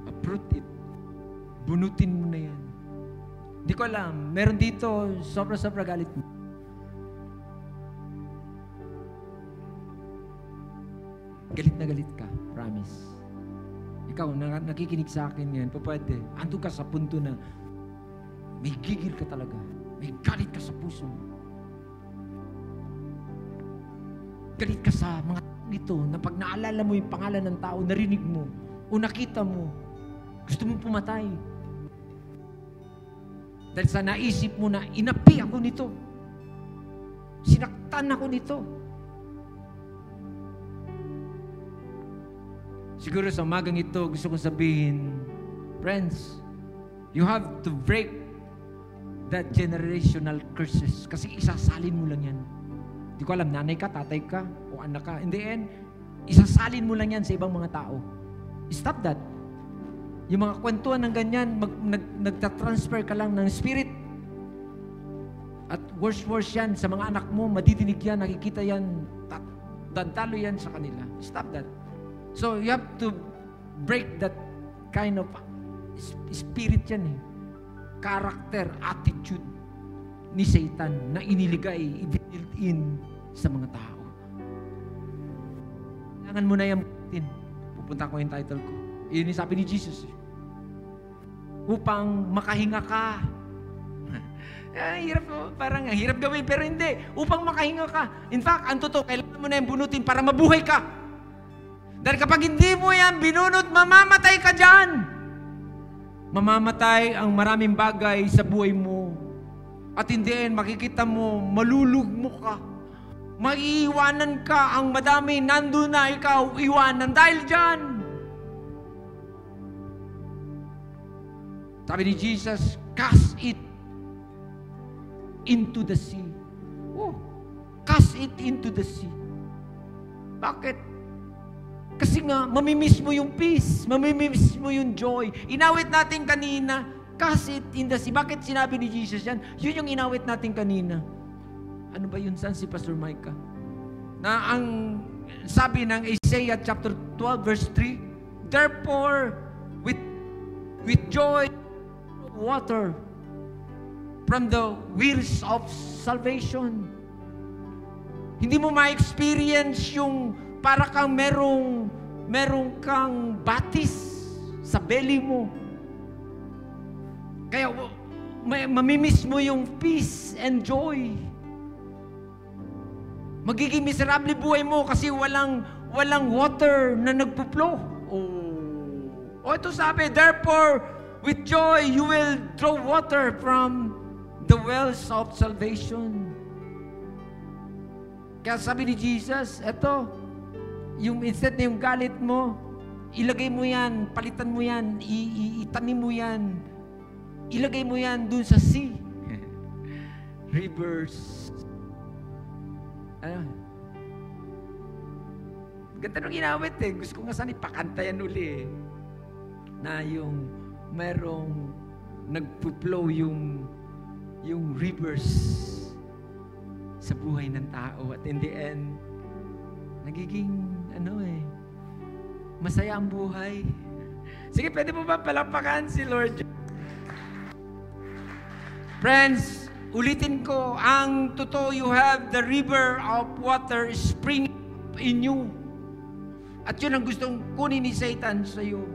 Uproot it. Bunutin mo na yan. Hindi ko alam. Meron dito, sobra galit mo. Galit na galit ka. Promise. Ikaw, nakikinig sa akin yan, pwede. Ando ka sa punto na may gigil ka talaga. May galit ka sa puso. Galit ka sa mga ito na pag naalala mo yung pangalan ng tao, narinig mo, o nakita mo, gusto mong pumatay. Dahil sa naisip mo na, inapi ako nito. Sinaktan ako nito. Siguro sa umagang ito, gusto kong sabihin, friends, you have to break that generational curses. Kasi isasalin mo lang yan. Hindi ko alam, nanay ka, tatay ka, o anak ka. In the end, isasalin mo lang yan sa ibang mga tao. Stop that. Yung mga kwentuhan ng ganyan, nagtatransfer ka lang ng spirit. At worse yan sa mga anak mo, madidinig yan, nakikita yan, dadalo yan sa kanila. Stop that. So, you have to break that kind of spirit yan eh. Character, attitude ni Satan na iniligay, i-built in sa mga tao. Kailangan mo na yan. Pupunta ko yung title ko. Yun yung sabi ni Jesus. Upang makahinga ka. Hirap gawin, pero hindi. Upang makahinga ka. In fact, ang totoo, kailangan mo na yung bunutin para mabuhay ka. Dahil kapag hindi mo yan binunot, mamamatay ka dyan. Mamamatay ang maraming bagay sa buhay mo. At hindi, makikita mo, malulugmo ka. Maiiwanan ka, ang madami, nandun na ikaw, iwanan dahil dyan. Sabi ni Jesus, cast it into the sea. Cast it into the sea. Bakit? Kasi nga, mamimiss mo yung peace, mamimiss mo yung joy. Inawit natin kanina, cast it in the sea. Bakit sinabi ni Jesus yan? Yun yung inawit natin kanina. Ano ba yun? Saan si Pastor Micah? Na ang sabi ng Isaiah chapter 12 verse 3, therefore, with joy, water from the wells of salvation. Hindi mo ma-experience yung para kang merong kang batis sa belly mo. Kaya mamimiss mo yung peace and joy. Magiging miserable buhay mo kasi walang water na nagpo-flow. Ito sabi, therefore, with joy, you will draw water from the wells of salvation. Kaya sabi ni Jesus, eto, yung instead na yung galit mo, ilagay mo yan, palitan mo yan, itanim mo yan, ilagay mo yan dun sa sea. Rivers. Ano? Ganda nung ginawit eh. Gusto ko nga sana ipakantayan uli eh. Na yung merong nagpo-flow yung rivers sa buhay ng tao. At in the end, nagiging masaya ang buhay. Sige, pwede mo ba palapakan si Lord? Friends, ulitin ko, ang totoo, you have the river of water springing in you. At yun ang gustong kunin ni Satan sa iyo.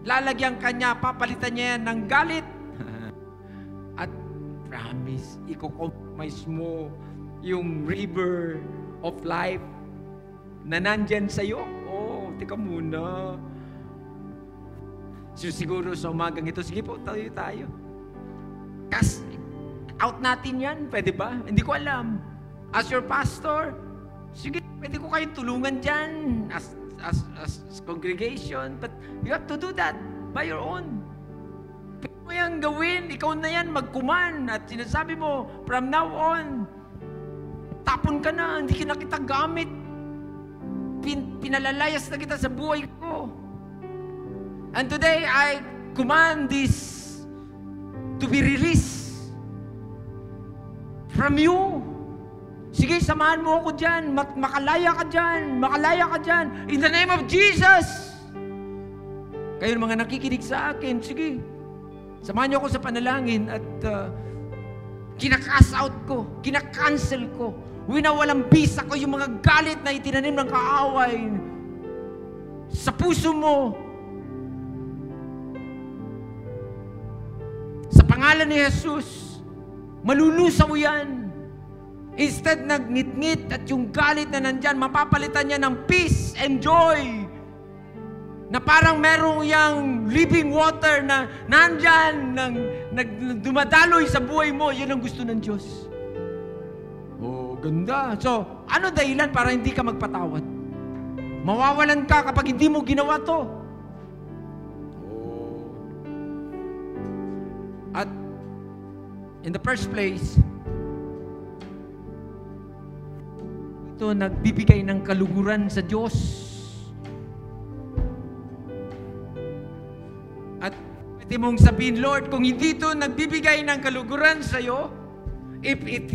Lalagyan ka niya, papalitan niya yan ng galit. At promise, i-compromise mo yung river of life na nandyan sa iyo. Teka muna. Siguro sa umagang ito, sige po, tayo. Cast out natin yan, pwede ba? Hindi ko alam. As your pastor, sige, pwede ko kayong tulungan dyan as congregation, but you have to do that by your own. Pwede mo yan gawin, ikaw na yan magkuman, at sinasabi mo, from now on, tapon ka na, hindi ka na kita gamit. Pinalalayas na kita sa buhay ko. And today, I command this to be released from you. Sige, samahan mo ako dyan. Makalaya ka dyan. Makalaya ka dyan. In the name of Jesus. Kayo mga nakikinig sa akin, sige. Samahan niyo ako sa panalangin at kinaka-cast out ko. Kinaka-cancel ko. Winawalang bisa ko yung mga galit na itinanim ng kaaway sa puso mo. Sa pangalan ni Jesus, malulusaw yan. Instead, nagnit-ngit at yung galit na nandyan, mapapalitan niya ng peace and joy. Na parang merong yung living water na nandyan, dumadaloy sa buhay mo. Yun ang gusto ng Diyos. Ganda. So, ano dahilan para hindi ka magpatawad? Mawawalan ka kapag hindi mo ginawa to. At in the first place, ito nagbibigay ng kaluguran sa Diyos. At pwede mong sabihin, Lord, kung hindi ito nagbibigay ng kaluguran sa iyo, if it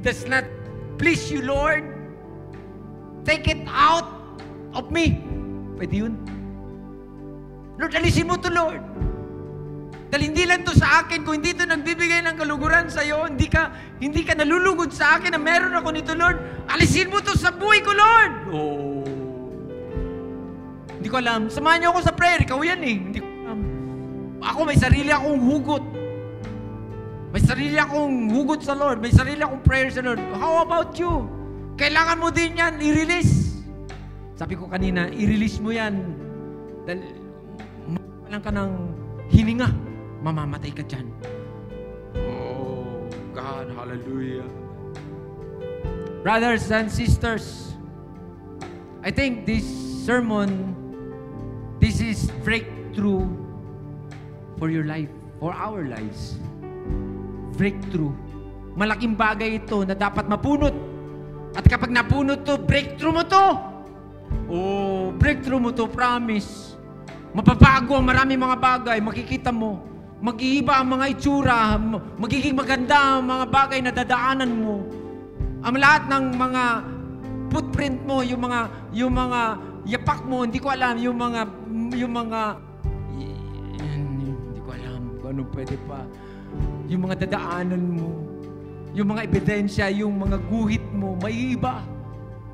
does not please you, Lord, take it out of me. Pwede yun. Lord, alisin mo to, Lord. Dahil hindi lang to sa akin, kung hindi to nagbibigay ng kaluguran sa iyo, hindi ka nalulugod sa akin na meron ako nito, Lord. Alisin mo to sa buhay ko, Lord. Hindi ko alam. Samahan niyo ako sa prayer. Ikaw yan eh. Hindi ko alam. Ako may sarili akong hugot. May sarili akong hugot sa Lord. May sarili akong prayer sa Lord. How about you? Kailangan mo din yan i-release. Sabi ko kanina, i-release mo yan. Dahil mawalan ka ng hininga. Mamamatay ka dyan. Oh, God, hallelujah. Brothers and sisters, I think this sermon, this is breakthrough for your life, for our lives. Breakthrough. Malaking bagay ito na dapat mapunot. At kapag napunot to, breakthrough mo to. Breakthrough mo to, promise. Mapapago ang maraming mga bagay, makikita mo. Mag-iiba ang mga itsura, magiging maganda ang mga bagay na dadaanan mo. Ang lahat ng mga footprint mo, yung mga yapak mo, hindi ko alam, yung mga hindi ko alam kung ano pwede pa. Yung mga dadaanan mo, yung mga ebidensya, yung mga guhit mo, maiiba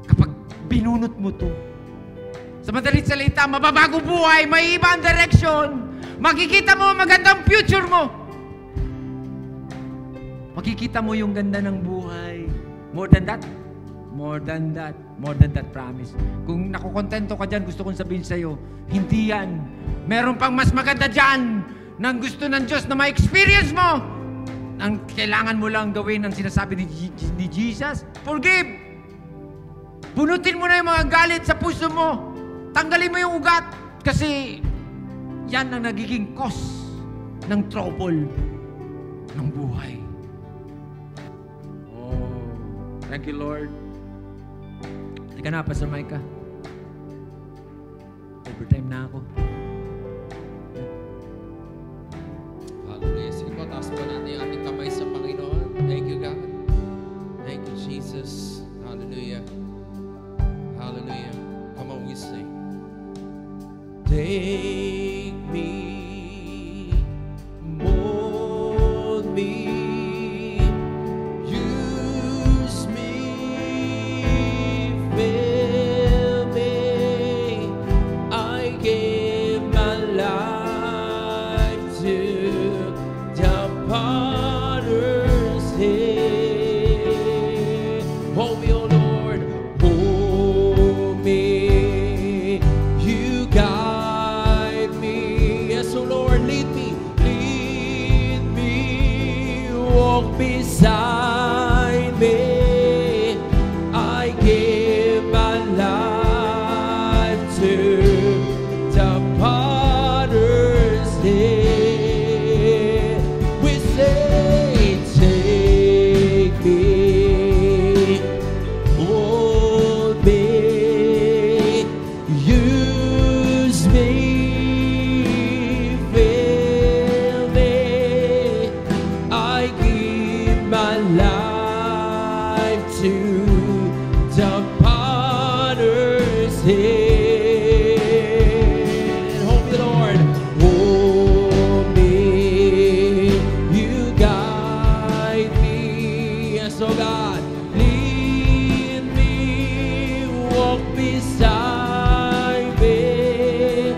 kapag binunot mo to. Sa madalit salita, mababago buhay, maiiba ang direction. Makikita mo magandang future mo. Makikita mo yung ganda ng buhay. More than that. More than that. More than that promise. Kung nakukontento ka dyan, gusto kong sabihin sa'yo, hindi yan. Meron pang mas maganda dyan na gusto ng Diyos na ma-experience mo. Ang kailangan mo lang gawin ang sinasabi ni Jesus, forgive. Bunutin mo na yung mga galit sa puso mo. Tanggalin mo yung ugat. Kasi yan ang nagiging cause ng trouble ng buhay. Oh, thank you, Lord. Teka na, Pastor Micah. Overtime na ako. Hallelujah. Sige po, taas po natin yung ating kamay sa Panginoon. Thank you, God. Thank you, Jesus. Hallelujah. Hallelujah. Come on, we sing. Take me, mold me, use me, fill me. I give my life to the potter's hand. Hold me, oh Lord, hold me. You guide me. Yes, oh Lord, lead me, walk beside me. I give my life to the potter's hand. We say, take me, hold me, use me, fill me. I give my life to the potter's hand. Hold me, Lord. Hold me. You guide me. Yes, oh God. Lead me. Walk beside me.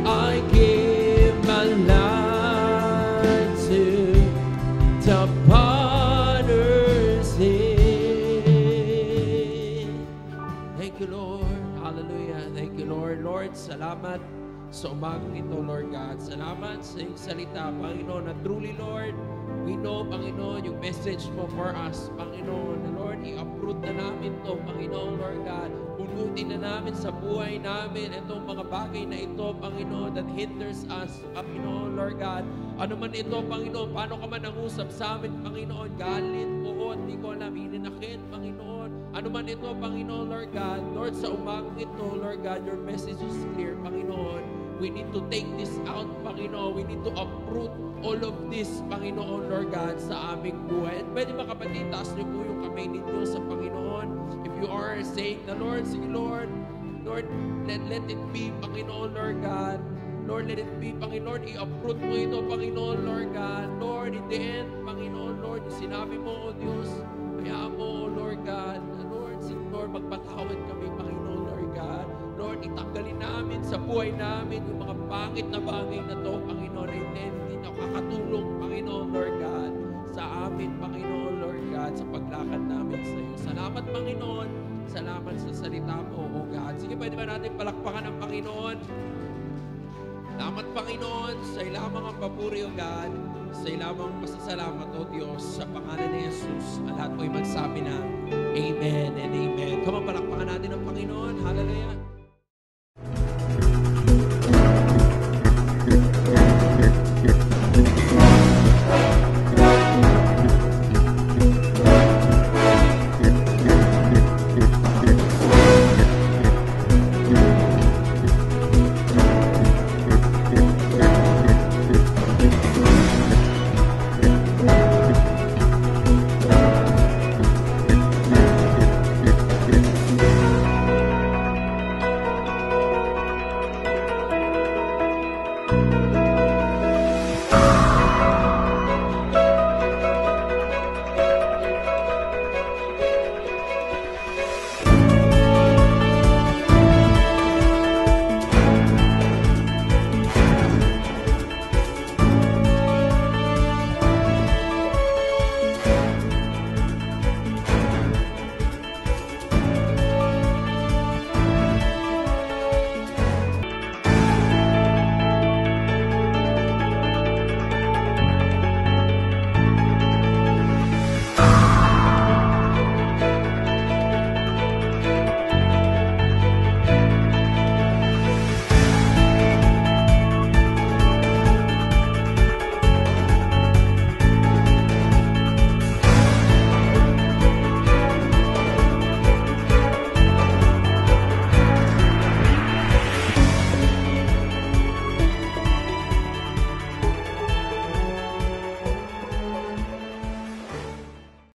I give my life to the potter's hand. Thank you, Lord. Hallelujah. Thank you, Lord. Lord, salamat sa umagang ito, Lord God. Salamat sa iyong salita, Panginoon, na truly, Lord, we know, Panginoon, yung message mo for us, Panginoon, na Lord, i-uproot na namin to, Panginoon, Lord God. Punutin na namin sa buhay namin itong mga bagay na ito, Panginoon, that hinders us, Panginoon, Lord God. Ano man ito, Panginoon, paano ka man nangusap sa amin, Panginoon, galit, buot, di ko alam, hininakit, Panginoon. Ano man ito, Panginoon, Lord God, Lord, sa umagang ito, Lord God, your message is clear, Panginoon. We need to take this out, Panginoon. We need to uproot all of this, Panginoon, Lord God, sa aming buhay. At pwede ba kapatid, taas niyo po yung kamay ninyo sa Panginoon. If you are saying the Lord, sige Lord, Lord, let it be, Panginoon, Lord God. Lord, let it be, Panginoon, i-uproot mo ito, Panginoon, Lord God. Lord, in the end, Panginoon, Lord, sinabi mo, O Diyos, hayaan mo, O Lord God, Lord, Lord, magpatawad kami, Panginoon, Lord God. Lord, itanggalin namin sa buhay namin yung mga pangit na bagay na to, Panginoon, na hindi nakakatulong, Panginoon, Lord God, sa amin, Panginoon, Lord God, sa paglakad namin sa iyo. Salamat, Panginoon. Salamat sa salita mo, O God. Sige, pwede ba natin palakpakan ng Panginoon? Salamat, Panginoon. Sa ilamang ang papuri, O God. Sa ilamang pasasalamat, O Diyos, sa pangalan ni Jesus. Ang lahat po'y magsabi na Amen and Amen. Come on, palakpakan natin ang Panginoon. Hallelujah.